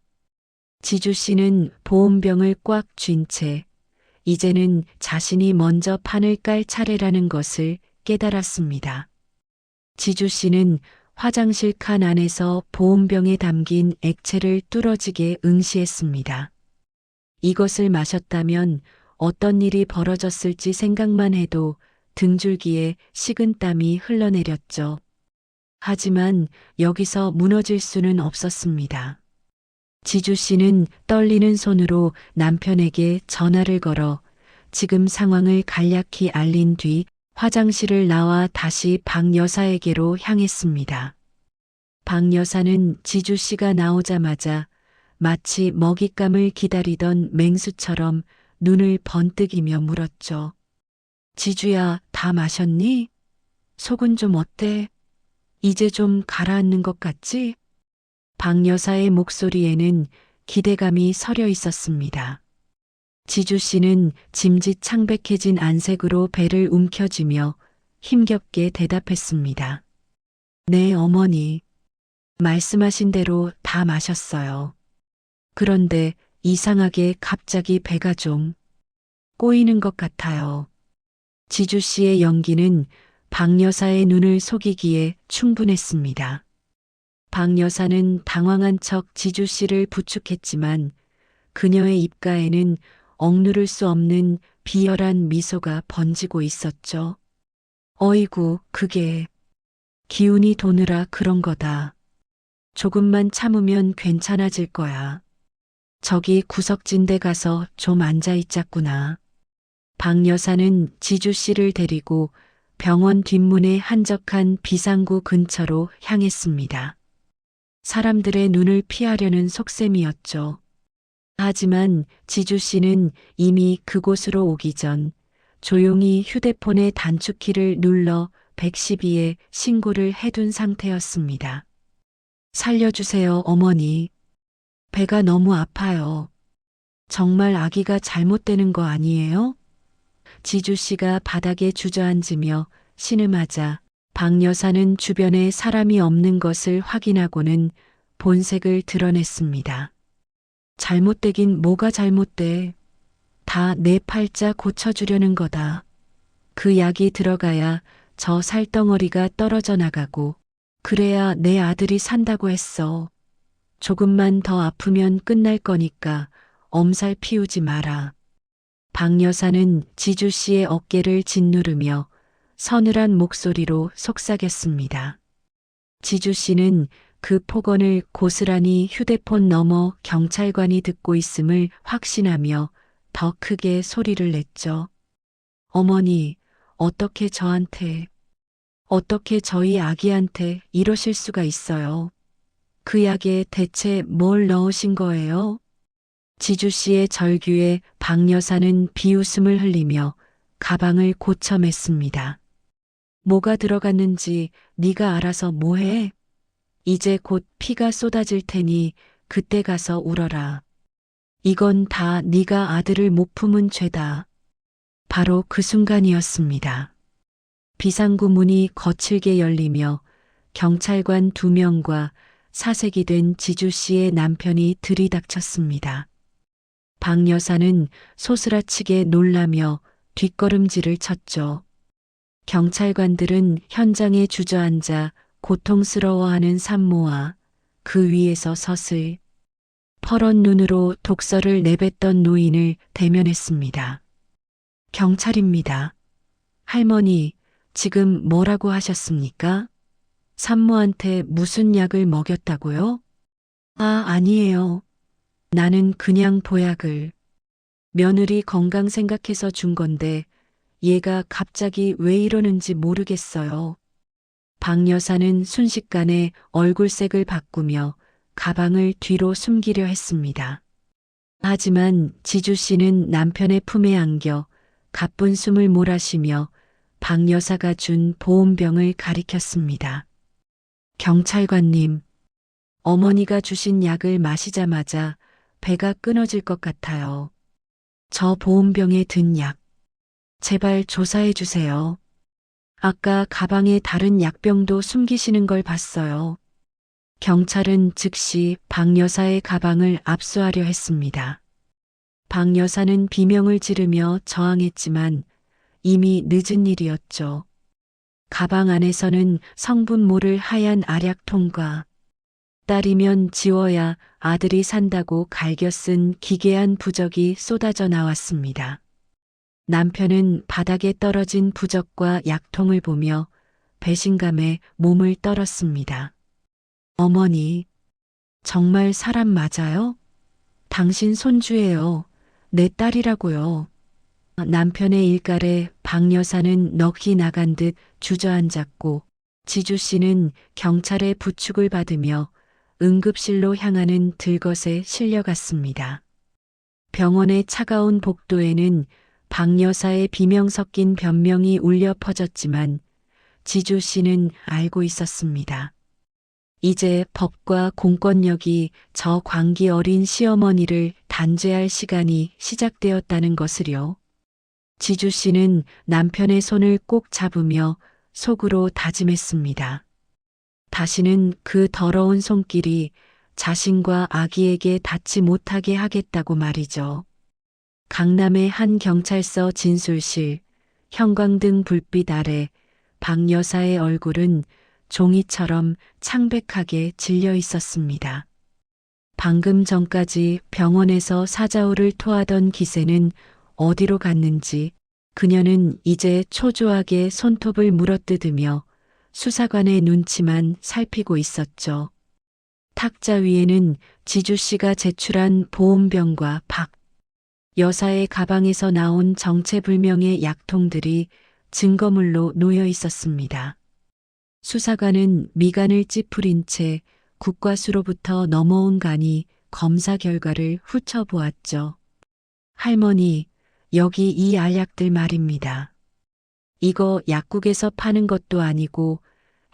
지주 씨는 보온병을 꽉 쥔 채 이제는 자신이 먼저 판을 깔 차례라는 것을 깨달았습니다. 지주 씨는 화장실 칸 안에서 보온병에 담긴 액체를 뚫어지게 응시했습니다. 이것을 마셨다면 어떤 일이 벌어졌을지 생각만 해도 등줄기에 식은땀이 흘러내렸죠. 하지만 여기서 무너질 수는 없었습니다. 지주 씨는 떨리는 손으로 남편에게 전화를 걸어 지금 상황을 간략히 알린 뒤 화장실을 나와 다시 박 여사에게로 향했습니다. 박 여사는 지주 씨가 나오자마자 마치 먹잇감을 기다리던 맹수처럼 눈을 번뜩이며 물었죠. 지주야, 다 마셨니? 속은 좀 어때? 이제 좀 가라앉는 것 같지? 박 여사의 목소리에는 기대감이 서려 있었습니다. 지주 씨는 짐짓 창백해진 안색으로 배를 움켜쥐며 힘겹게 대답했습니다. 네, 어머니. 말씀하신 대로 다 마셨어요. 그런데 이상하게 갑자기 배가 좀 꼬이는 것 같아요. 지주 씨의 연기는 박 여사의 눈을 속이기에 충분했습니다. 박 여사는 당황한 척 지주 씨를 부축했지만 그녀의 입가에는 억누를 수 없는 비열한 미소가 번지고 있었죠. 어이구, 그게 기운이 도느라 그런 거다. 조금만 참으면 괜찮아질 거야. 저기 구석진 데 가서 좀 앉아있자꾸나. 박 여사는 지주 씨를 데리고 병원 뒷문의 한적한 비상구 근처로 향했습니다. 사람들의 눈을 피하려는 속셈이었죠. 하지만 지주 씨는 이미 그곳으로 오기 전 조용히 휴대폰의 단축키를 눌러 112에 신고를 해둔 상태였습니다. 살려주세요, 어머니. 배가 너무 아파요. 정말 아기가 잘못되는 거 아니에요? 지주 씨가 바닥에 주저앉으며 신음하자 박 여사는 주변에 사람이 없는 것을 확인하고는 본색을 드러냈습니다. 잘못되긴 뭐가 잘못돼. 다 내 팔자 고쳐주려는 거다. 그 약이 들어가야 저 살덩어리가 떨어져 나가고 그래야 내 아들이 산다고 했어. 조금만 더 아프면 끝날 거니까 엄살 피우지 마라. 박 여사는 지주 씨의 어깨를 짓누르며 서늘한 목소리로 속삭였습니다. 지주 씨는 그 폭언을 고스란히 휴대폰 너머 경찰관이 듣고 있음을 확신하며 더 크게 소리를 냈죠. 어머니, 어떻게 저희 아기한테 이러실 수가 있어요? 그 약에 대체 뭘 넣으신 거예요? 지주 씨의 절규에 박 여사는 비웃음을 흘리며 가방을 고쳐 맸습니다. 뭐가 들어갔는지 네가 알아서 뭐해? 이제 곧 피가 쏟아질 테니 그때 가서 울어라. 이건 다 네가 아들을 못 품은 죄다. 바로 그 순간이었습니다. 비상구 문이 거칠게 열리며 경찰관 2명과 사색이 된 지주 씨의 남편이 들이닥쳤습니다. 박 여사는 소스라치게 놀라며 뒷걸음질을 쳤죠. 경찰관들은 현장에 주저앉아 고통스러워하는 산모와 그 위에서 서슬 퍼런 눈으로 독서를 내뱉던 노인을 대면했습니다. 경찰입니다. 할머니, 지금 뭐라고 하셨습니까? 산모한테 무슨 약을 먹였다고요? 아, 아니에요. 나는 그냥 보약을. 며느리 건강 생각해서 준 건데 얘가 갑자기 왜 이러는지 모르겠어요. 박 여사는 순식간에 얼굴색을 바꾸며 가방을 뒤로 숨기려 했습니다. 하지만 지주 씨는 남편의 품에 안겨 가쁜 숨을 몰아쉬며 박 여사가 준 보온병을 가리켰습니다. 경찰관님, 어머니가 주신 약을 마시자마자 배가 끊어질 것 같아요. 저 보온병에 든 약, 제발 조사해 주세요. 아까 가방에 다른 약병도 숨기시는 걸 봤어요. 경찰은 즉시 박 여사의 가방을 압수하려 했습니다. 박 여사는 비명을 지르며 저항했지만 이미 늦은 일이었죠. 가방 안에서는 성분 모를 하얀 알약통과 딸이면 지워야 아들이 산다고 갈겨 쓴 기괴한 부적이 쏟아져 나왔습니다. 남편은 바닥에 떨어진 부적과 약통을 보며 배신감에 몸을 떨었습니다. 어머니, 정말 사람 맞아요? 당신 손주예요. 내 딸이라고요. 남편의 일갈에 박 여사는 넋이 나간 듯 주저앉았고 지주 씨는 경찰의 부축을 받으며 응급실로 향하는 들것에 실려갔습니다. 병원의 차가운 복도에는 박 여사의 비명 섞인 변명이 울려 퍼졌지만 지주 씨는 알고 있었습니다. 이제 법과 공권력이 저 광기 어린 시어머니를 단죄할 시간이 시작되었다는 것을요. 지주 씨는 남편의 손을 꼭 잡으며 속으로 다짐했습니다. 다시는 그 더러운 손길이 자신과 아기에게 닿지 못하게 하겠다고 말이죠. 강남의 한 경찰서 진술실, 형광등 불빛 아래 박 여사의 얼굴은 종이처럼 창백하게 질려 있었습니다. 방금 전까지 병원에서 사자우를 토하던 기세는 어디로 갔는지 그녀는 이제 초조하게 손톱을 물어뜯으며 수사관의 눈치만 살피고 있었죠. 탁자 위에는 지주 씨가 제출한 보온병과 박 여사의 가방에서 나온 정체불명의 약통들이 증거물로 놓여 있었습니다. 수사관은 미간을 찌푸린 채 국과수로부터 넘어온 간이 검사 결과를 훑어보았죠. 할머니, 여기 이 알약들 말입니다. 이거 약국에서 파는 것도 아니고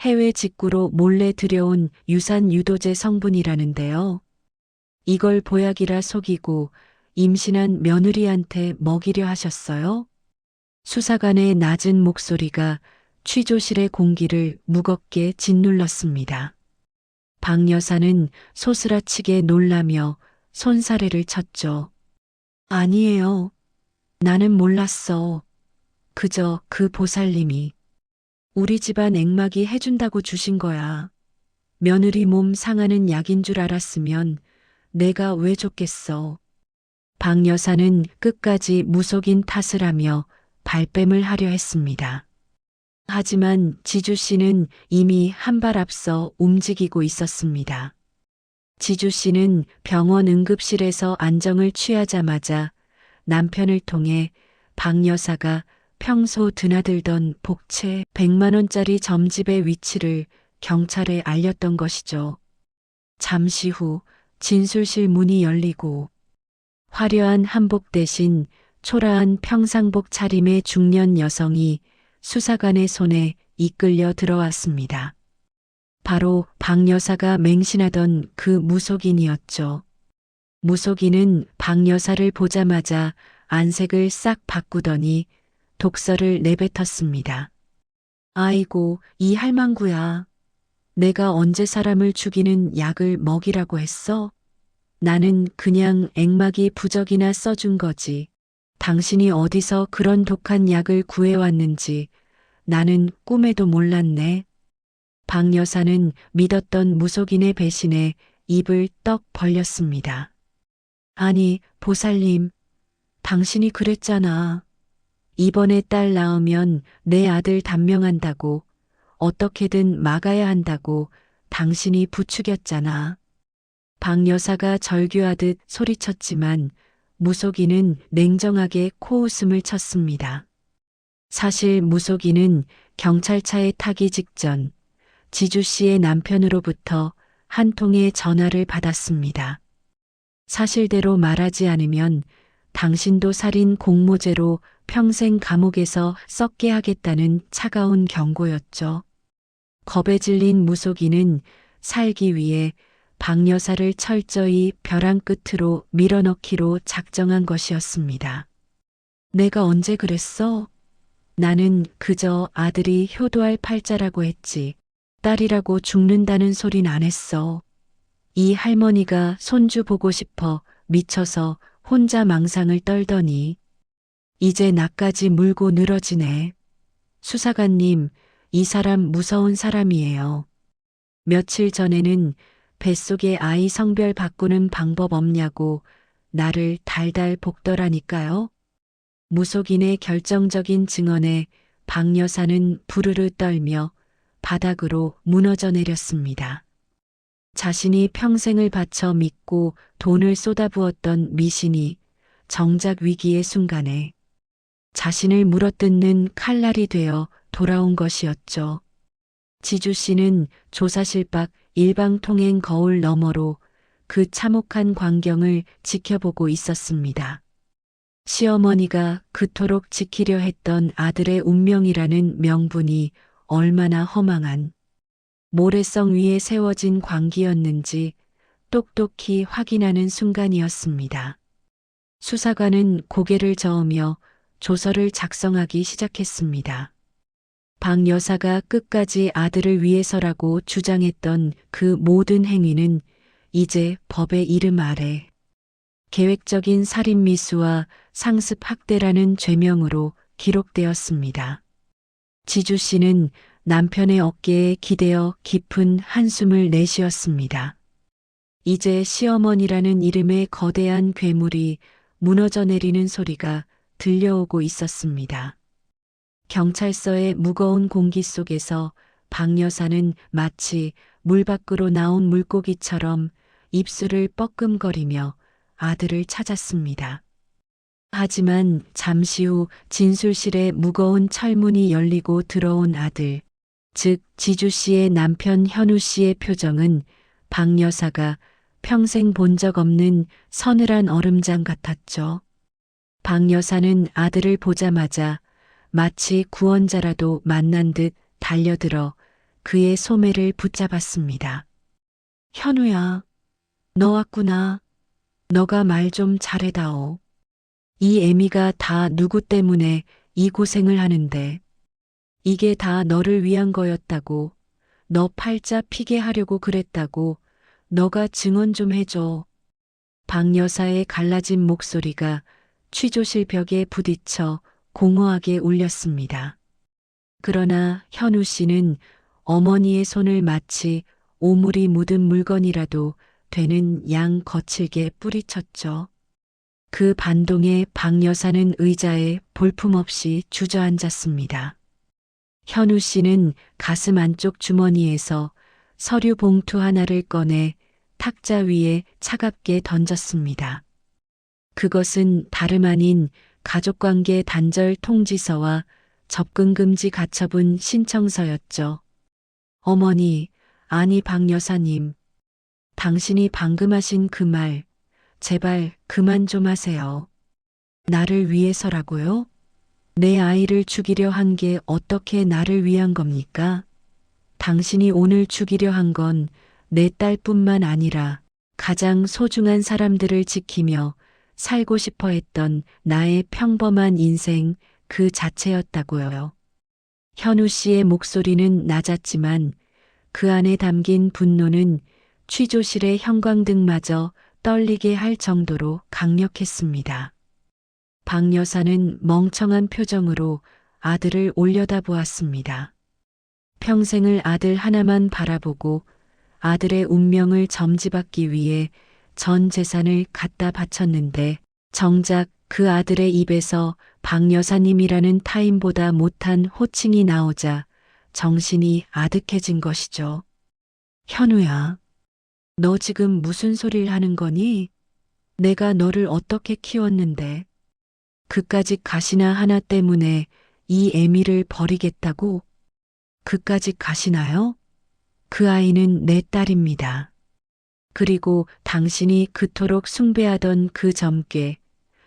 해외 직구로 몰래 들여온 유산 유도제 성분이라는데요. 이걸 보약이라 속이고 임신한 며느리한테 먹이려 하셨어요? 수사관의 낮은 목소리가 취조실의 공기를 무겁게 짓눌렀습니다. 박 여사는 소스라치게 놀라며 손사래를 쳤죠. 아니에요. 나는 몰랐어. 그저 그 보살님이 우리 집안 액막이 해준다고 주신 거야. 며느리 몸 상하는 약인 줄 알았으면 내가 왜 줬겠어. 박 여사는 끝까지 무속인 탓을 하며 발뺌을 하려 했습니다. 하지만 지주 씨는 이미 한 발 앞서 움직이고 있었습니다. 지주 씨는 병원 응급실에서 안정을 취하자마자 남편을 통해 박 여사가 평소 드나들던 복채 100만 원짜리 점집의 위치를 경찰에 알렸던 것이죠. 잠시 후 진술실 문이 열리고 화려한 한복 대신 초라한 평상복 차림의 중년 여성이 수사관의 손에 이끌려 들어왔습니다. 바로 박 여사가 맹신하던 그 무속인이었죠. 무속인은 박 여사를 보자마자 안색을 싹 바꾸더니 독설을 내뱉었습니다. 아이고, 이 할망구야. 내가 언제 사람을 죽이는 약을 먹이라고 했어? 나는 그냥 앵마기 부적이나 써준 거지. 당신이 어디서 그런 독한 약을 구해왔는지 나는 꿈에도 몰랐네. 박 여사는 믿었던 무속인의 배신에 입을 떡 벌렸습니다. 아니, 보살님, 당신이 그랬잖아. 이번에 딸 낳으면 내 아들 단명한다고, 어떻게든 막아야 한다고 당신이 부추겼잖아. 박 여사가 절규하듯 소리쳤지만 무속인은 냉정하게 코웃음을 쳤습니다. 사실 무속인은 경찰차에 타기 직전 지주 씨의 남편으로부터 한 통의 전화를 받았습니다. 사실대로 말하지 않으면 당신도 살인 공모죄로 평생 감옥에서 썩게 하겠다는 차가운 경고였죠. 겁에 질린 무속인은 살기 위해 박 여사를 철저히 벼랑 끝으로 밀어넣기로 작정한 것이었습니다. 내가 언제 그랬어? 나는 그저 아들이 효도할 팔자라고 했지. 딸이라고 죽는다는 소린 안 했어. 이 할머니가 손주 보고 싶어 미쳐서 혼자 망상을 떨더니 이제 나까지 물고 늘어지네. 수사관님, 이 사람 무서운 사람이에요. 며칠 전에는 뱃속에 아이 성별 바꾸는 방법 없냐고 나를 달달 볶더라니까요. 무속인의 결정적인 증언에 박 여사는 부르르 떨며 바닥으로 무너져 내렸습니다. 자신이 평생을 바쳐 믿고 돈을 쏟아부었던 미신이 정작 위기의 순간에 자신을 물어뜯는 칼날이 되어 돌아온 것이었죠. 지주 씨는 조사실 밖 일방통행 거울 너머로 그 참혹한 광경을 지켜보고 있었습니다. 시어머니가 그토록 지키려 했던 아들의 운명이라는 명분이 얼마나 허망한 모래성 위에 세워진 광기였는지 똑똑히 확인하는 순간이었습니다. 수사관은 고개를 저으며 조서를 작성하기 시작했습니다. 박 여사가 끝까지 아들을 위해서라고 주장했던 그 모든 행위는 이제 법의 이름 아래 계획적인 살인미수와 상습학대라는 죄명으로 기록되었습니다. 지주 씨는 남편의 어깨에 기대어 깊은 한숨을 내쉬었습니다. 이제 시어머니라는 이름의 거대한 괴물이 무너져 내리는 소리가 들려오고 있었습니다. 경찰서의 무거운 공기 속에서 박 여사는 마치 물 밖으로 나온 물고기처럼 입술을 뻐끔거리며 아들을 찾았습니다. 하지만 잠시 후 진술실에 무거운 철문이 열리고 들어온 아들, 즉 지주 씨의 남편 현우 씨의 표정은 박 여사가 평생 본 적 없는 서늘한 얼음장 같았죠. 박 여사는 아들을 보자마자 마치 구원자라도 만난 듯 달려들어 그의 소매를 붙잡았습니다. 현우야, 너 왔구나. 너가 말 좀 잘해다오. 이 애미가 다 누구 때문에 이 고생을 하는데 이게 다 너를 위한 거였다고, 너 팔자 피게 하려고 그랬다고, 너가 증언 좀 해줘. 박 여사의 갈라진 목소리가 취조실 벽에 부딪혀 공허하게 울렸습니다. 그러나 현우 씨는 어머니의 손을 마치 오물이 묻은 물건이라도 되는 양 거칠게 뿌리쳤죠. 그 반동에 박 여사는 의자에 볼품없이 주저앉았습니다. 현우 씨는 가슴 안쪽 주머니에서 서류 봉투 하나를 꺼내 탁자 위에 차갑게 던졌습니다. 그것은 다름 아닌 가족관계 단절 통지서와 접근금지 가처분 신청서였죠. 어머니, 아니 박 여사님, 당신이 방금 하신 그 말, 제발 그만 좀 하세요. 나를 위해서라고요? 내 아이를 죽이려 한 게 어떻게 나를 위한 겁니까? 당신이 오늘 죽이려 한 건 내 딸뿐만 아니라 가장 소중한 사람들을 지키며 살고 싶어 했던 나의 평범한 인생 그 자체였다고요. 현우 씨의 목소리는 낮았지만 그 안에 담긴 분노는 취조실의 형광등마저 떨리게 할 정도로 강력했습니다. 박 여사는 멍청한 표정으로 아들을 올려다보았습니다. 평생을 아들 하나만 바라보고 아들의 운명을 점지받기 위해 전 재산을 갖다 바쳤는데 정작 그 아들의 입에서 박 여사님이라는 타인보다 못한 호칭이 나오자 정신이 아득해진 것이죠. 현우야, 너 지금 무슨 소리를 하는 거니? 내가 너를 어떻게 키웠는데 그까짓 가시나 하나 때문에 이 애미를 버리겠다고? 그까짓 가시나요? 그 아이는 내 딸입니다. 그리고 당신이 그토록 숭배하던 그 점괘,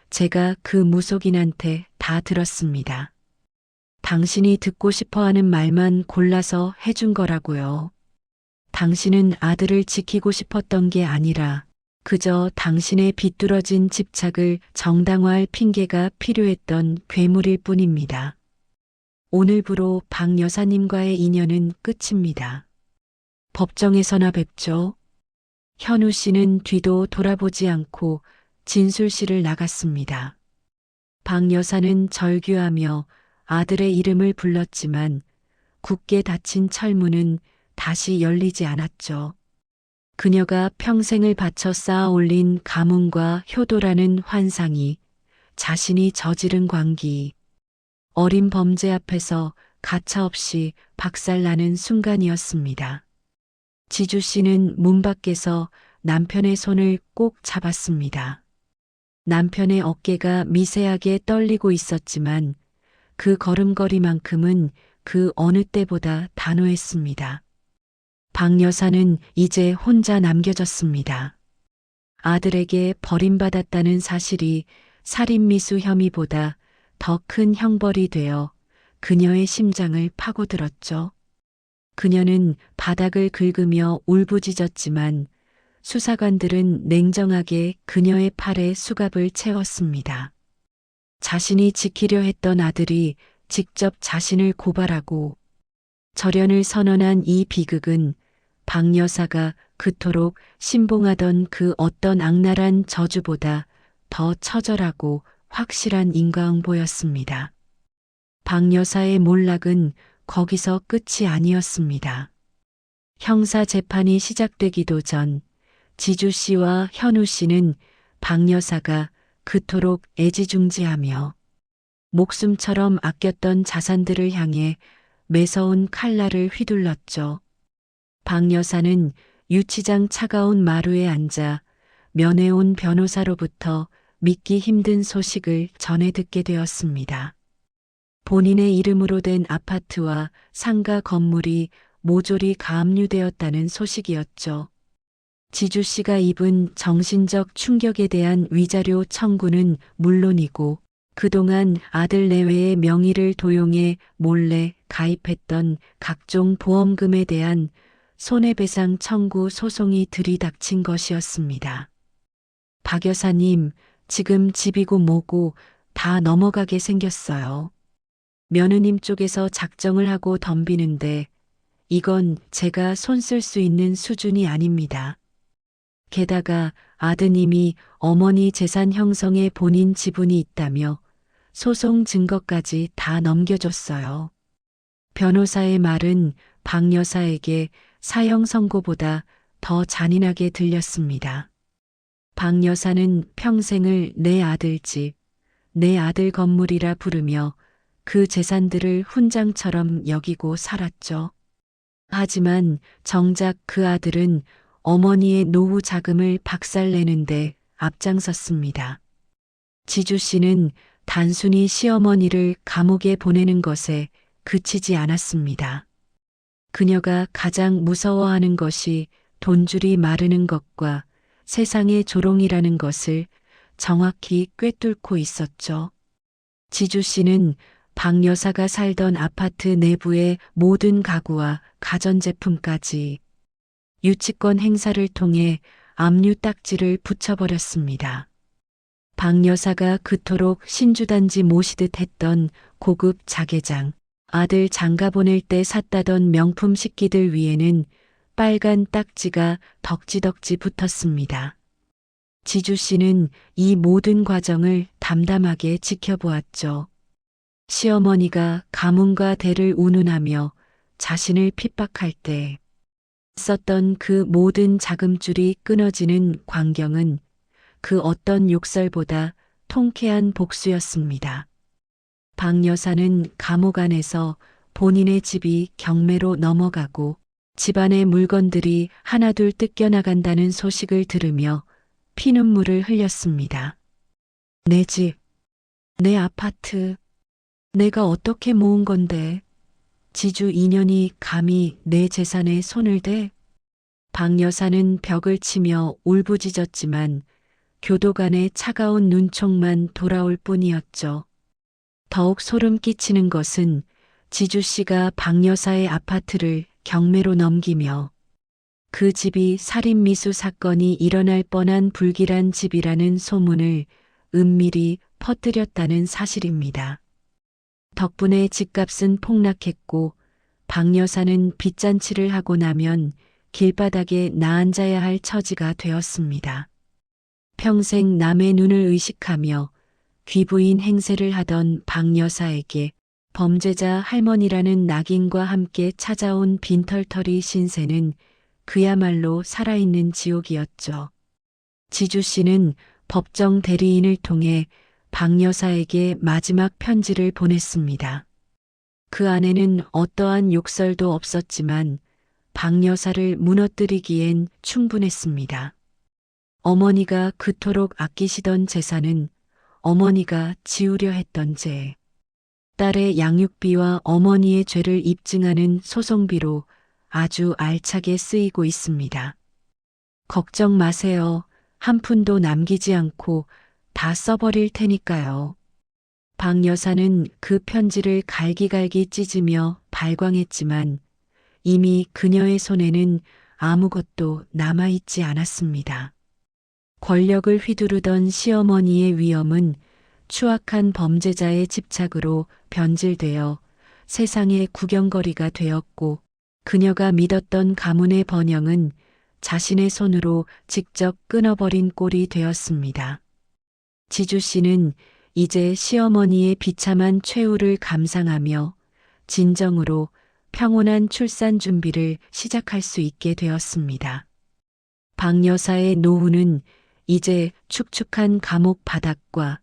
제가 그 무속인한테 다 들었습니다. 당신이 듣고 싶어 하는 말만 골라서 해준 거라고요. 당신은 아들을 지키고 싶었던 게 아니라 그저 당신의 비뚤어진 집착을 정당화할 핑계가 필요했던 괴물일 뿐입니다. 오늘부로 박 여사님과의 인연은 끝입니다. 법정에서나 뵙죠. 현우 씨는 뒤도 돌아보지 않고 진술실을 나갔습니다. 박 여사는 절규하며 아들의 이름을 불렀지만 굳게 닫힌 철문은 다시 열리지 않았죠. 그녀가 평생을 바쳐 쌓아 올린 가문과 효도라는 환상이 자신이 저지른 광기, 어린 범죄 앞에서 가차없이 박살나는 순간이었습니다. 지주 씨는 문 밖에서 남편의 손을 꼭 잡았습니다. 남편의 어깨가 미세하게 떨리고 있었지만 그 걸음걸이만큼은 그 어느 때보다 단호했습니다. 박 여사는 이제 혼자 남겨졌습니다. 아들에게 버림받았다는 사실이 살인미수 혐의보다 더 큰 형벌이 되어 그녀의 심장을 파고들었죠. 그녀는 바닥을 긁으며 울부짖었지만 수사관들은 냉정하게 그녀의 팔에 수갑을 채웠습니다. 자신이 지키려 했던 아들이 직접 자신을 고발하고 절연을 선언한 이 비극은 박 여사가 그토록 신봉하던 그 어떤 악랄한 저주보다 더 처절하고 확실한 인과응보였습니다. 박 여사의 몰락은 거기서 끝이 아니었습니다. 형사 재판이 시작되기도 전 지주 씨와 현우 씨는 박 여사가 그토록 애지중지하며 목숨처럼 아꼈던 자산들을 향해 매서운 칼날을 휘둘렀죠. 박 여사는 유치장 차가운 마루에 앉아 면회온 변호사로부터 믿기 힘든 소식을 전해 듣게 되었습니다. 본인의 이름으로 된 아파트와 상가 건물이 모조리 가압류되었다는 소식이었죠. 지주 씨가 입은 정신적 충격에 대한 위자료 청구는 물론이고 그동안 아들 내외의 명의를 도용해 몰래 가입했던 각종 보험금에 대한 손해배상 청구 소송이 들이닥친 것이었습니다. 박 여사님, 지금 집이고 뭐고 다 넘어가게 생겼어요. 며느님 쪽에서 작정을 하고 덤비는데 이건 제가 손 쓸 수 있는 수준이 아닙니다. 게다가 아드님이 어머니 재산 형성에 본인 지분이 있다며 소송 증거까지 다 넘겨줬어요. 변호사의 말은 박 여사에게 사형 선고보다 더 잔인하게 들렸습니다. 박 여사는 평생을 내 아들 집, 내 아들 건물이라 부르며 그 재산들을 훈장처럼 여기고 살았죠. 하지만 정작 그 아들은 어머니의 노후 자금을 박살내는데 앞장섰습니다. 지주 씨는 단순히 시어머니를 감옥에 보내는 것에 그치지 않았습니다. 그녀가 가장 무서워하는 것이 돈줄이 마르는 것과 세상의 조롱이라는 것을 정확히 꿰뚫고 있었죠. 지주 씨는 박 여사가 살던 아파트 내부의 모든 가구와 가전제품까지 유치권 행사를 통해 압류 딱지를 붙여버렸습니다. 박 여사가 그토록 신주단지 모시듯 했던 고급 자개장, 아들 장가 보낼 때 샀다던 명품 식기들 위에는 빨간 딱지가 덕지덕지 붙었습니다. 지주 씨는 이 모든 과정을 담담하게 지켜보았죠. 시어머니가 가문과 대를 운운하며 자신을 핍박할 때 썼던 그 모든 자금줄이 끊어지는 광경은 그 어떤 욕설보다 통쾌한 복수였습니다. 박 여사는 감옥 안에서 본인의 집이 경매로 넘어가고 집안의 물건들이 하나둘 뜯겨나간다는 소식을 들으며 피눈물을 흘렸습니다. 내 집, 내 아파트, 내가 어떻게 모은 건데 지주 2년이 감히 내 재산에 손을 대? 박 여사는 벽을 치며 울부짖었지만 교도관의 차가운 눈총만 돌아올 뿐이었죠. 더욱 소름 끼치는 것은 지주 씨가 박 여사의 아파트를 경매로 넘기며 그 집이 살인미수 사건이 일어날 뻔한 불길한 집이라는 소문을 은밀히 퍼뜨렸다는 사실입니다. 덕분에 집값은 폭락했고 박 여사는 빚잔치를 하고 나면 길바닥에 나앉아야 할 처지가 되었습니다. 평생 남의 눈을 의식하며 귀부인 행세를 하던 박 여사에게 범죄자 할머니라는 낙인과 함께 찾아온 빈털터리 신세는 그야말로 살아있는 지옥이었죠. 지주 씨는 법정 대리인을 통해 박 여사에게 마지막 편지를 보냈습니다. 그 안에는 어떠한 욕설도 없었지만 박 여사를 무너뜨리기엔 충분했습니다. 어머니가 그토록 아끼시던 재산은 어머니가 지우려 했던 죄, 딸의 양육비와 어머니의 죄를 입증하는 소송비로 아주 알차게 쓰이고 있습니다. 걱정 마세요. 한 푼도 남기지 않고 다 써버릴 테니까요. 박 여사는 그 편지를 갈기갈기 찢으며 발광했지만 이미 그녀의 손에는 아무것도 남아있지 않았습니다. 권력을 휘두르던 시어머니의 위엄은 추악한 범죄자의 집착으로 변질되어 세상의 구경거리가 되었고 그녀가 믿었던 가문의 번영은 자신의 손으로 직접 끊어버린 꼴이 되었습니다. 지주 씨는 이제 시어머니의 비참한 최후를 감상하며 진정으로 평온한 출산 준비를 시작할 수 있게 되었습니다. 박 여사의 노후는 이제 축축한 감옥 바닥과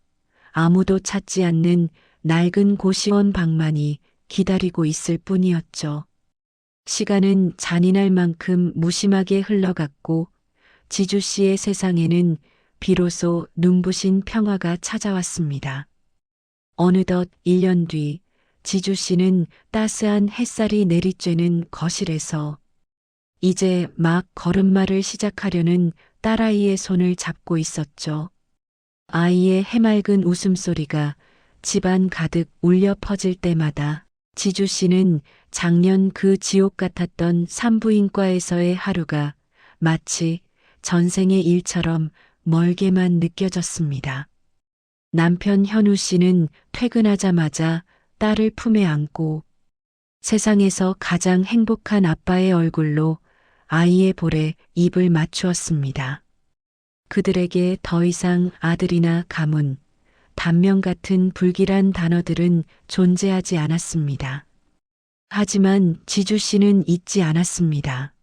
아무도 찾지 않는 낡은 고시원 방만이 기다리고 있을 뿐이었죠. 시간은 잔인할 만큼 무심하게 흘러갔고 지주 씨의 세상에는 비로소 눈부신 평화가 찾아왔습니다. 어느덧 1년 뒤 지주 씨는 따스한 햇살이 내리쬐는 거실에서 이제 막 걸음마를 시작하려는 딸아이의 손을 잡고 있었죠. 아이의 해맑은 웃음소리가 집안 가득 울려 퍼질 때마다 지주 씨는 작년 그 지옥 같았던 산부인과에서의 하루가 마치 전생의 일처럼 멀게만 느껴졌습니다. 남편 현우 씨는 퇴근하자마자 딸을 품에 안고 세상에서 가장 행복한 아빠의 얼굴로 아이의 볼에 입을 맞추었습니다. 그들에게 더 이상 아들이나 가문, 단명 같은 불길한 단어들은 존재하지 않았습니다. 하지만 지주 씨는 잊지 않았습니다.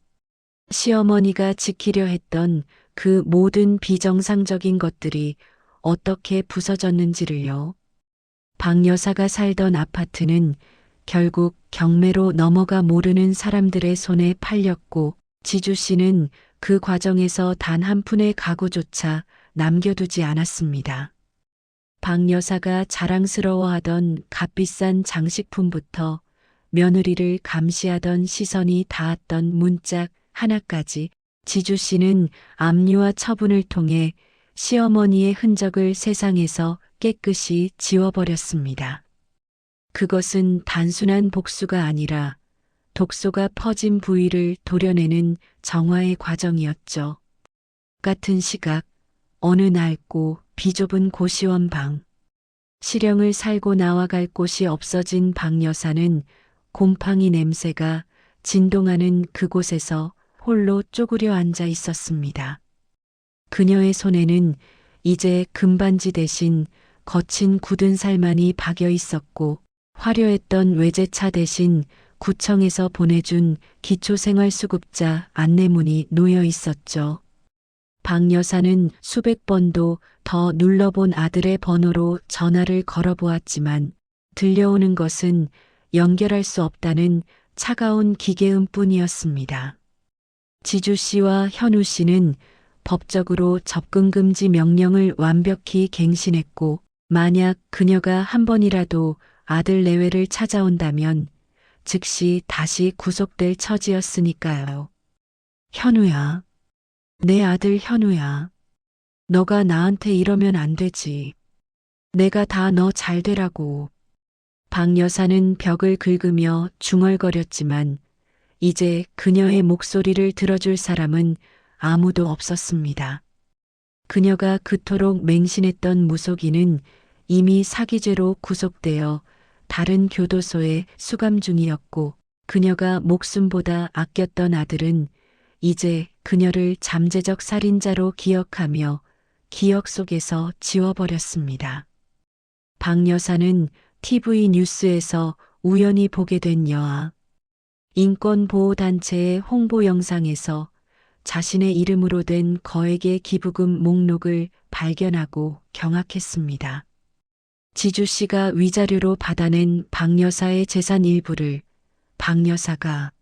시어머니가 지키려 했던 그 모든 비정상적인 것들이 어떻게 부서졌는지를요. 박 여사가 살던 아파트는 결국 경매로 넘어가 모르는 사람들의 손에 팔렸고 지주 씨는 그 과정에서 단 한 푼의 가구조차 남겨두지 않았습니다. 박 여사가 자랑스러워하던 값비싼 장식품부터 며느리를 감시하던 시선이 닿았던 문짝 하나까지 지주 씨는 압류와 처분을 통해 시어머니의 흔적을 세상에서 깨끗이 지워버렸습니다. 그것은 단순한 복수가 아니라 독소가 퍼진 부위를 도려내는 정화의 과정이었죠. 같은 시각, 어느 낡고 비좁은 고시원 방. 실형을 살고 나와갈 곳이 없어진 박 여사는 곰팡이 냄새가 진동하는 그곳에서 홀로 쪼그려 앉아 있었습니다. 그녀의 손에는 이제 금반지 대신 거친 굳은 살만이 박여 있었고 화려했던 외제차 대신 구청에서 보내준 기초생활수급자 안내문이 놓여 있었죠. 박 여사는 수백 번도 더 눌러본 아들의 번호로 전화를 걸어보았지만 들려오는 것은 연결할 수 없다는 차가운 기계음 뿐이었습니다. 지주 씨와 현우 씨는 법적으로 접근 금지 명령을 완벽히 갱신했고 만약 그녀가 한 번이라도 아들 내외를 찾아온다면 즉시 다시 구속될 처지였으니까요. 현우야. 내 아들 현우야. 너가 나한테 이러면 안 되지. 내가 다 너 잘 되라고. 박 여사는 벽을 긁으며 중얼거렸지만 이제 그녀의 목소리를 들어줄 사람은 아무도 없었습니다. 그녀가 그토록 맹신했던 무속인은 이미 사기죄로 구속되어 다른 교도소에 수감 중이었고 그녀가 목숨보다 아꼈던 아들은 이제 그녀를 잠재적 살인자로 기억하며 기억 속에서 지워버렸습니다. 박 여사는 TV 뉴스에서 우연히 보게 된 여아, 인권보호단체의 홍보 영상에서 자신의 이름으로 된 거액의 기부금 목록을 발견하고 경악했습니다. 지주 씨가 위자료로 받아낸 박 여사의 재산 일부를 박 여사가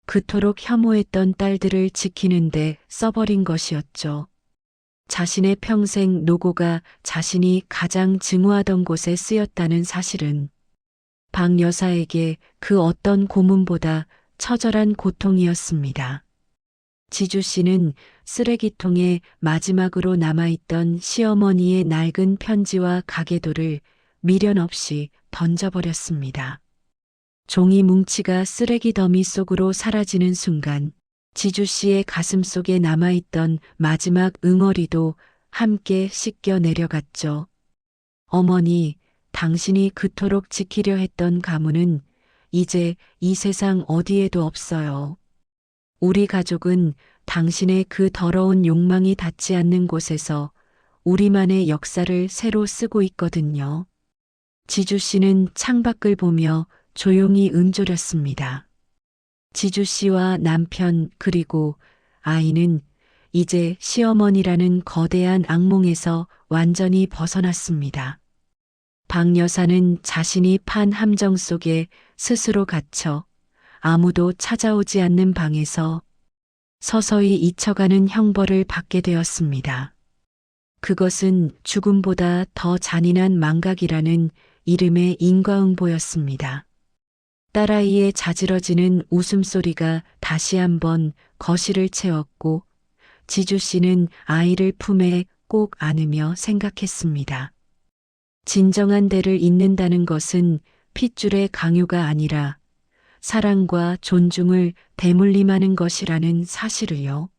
그토록 혐오했던 딸들을 지키는데 써버린 것이었죠. 자신의 평생 노고가 자신이 가장 증오하던 곳에 쓰였다는 사실은 박 여사에게 그 어떤 고문보다 처절한 고통이었습니다. 지주 씨는 쓰레기통에 마지막으로 남아있던 시어머니의 낡은 편지와 가계도를 미련 없이 던져버렸습니다. 종이 뭉치가 쓰레기 더미 속으로 사라지는 순간 지주 씨의 가슴 속에 남아있던 마지막 응어리도 함께 씻겨 내려갔죠. 어머니, 당신이 그토록 지키려 했던 가문은 이제 이 세상 어디에도 없어요. 우리 가족은 당신의 그 더러운 욕망이 닿지 않는 곳에서 우리만의 역사를 새로 쓰고 있거든요. 지주 씨는 창밖을 보며 조용히 은조렸습니다. 지주 씨와 남편 그리고 아이는 이제 시어머니라는 거대한 악몽에서 완전히 벗어났습니다. 박 여사는 자신이 판 함정 속에 스스로 갇혀 아무도 찾아오지 않는 방에서 서서히 잊혀가는 형벌을 받게 되었습니다. 그것은 죽음보다 더 잔인한 망각이라는 이름의 인과응보였습니다. 딸아이의 자지러지는 웃음소리가 다시 한번 거실을 채웠고 지주 씨는 아이를 품에 꼭 안으며 생각했습니다. 진정한 대를 잇는다는 것은 핏줄의 강요가 아니라 사랑과 존중을 대물림하는 것이라는 사실을요.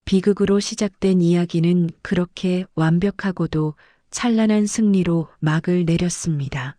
비극으로 시작된 이야기는 그렇게 완벽하고도 찬란한 승리로 막을 내렸습니다.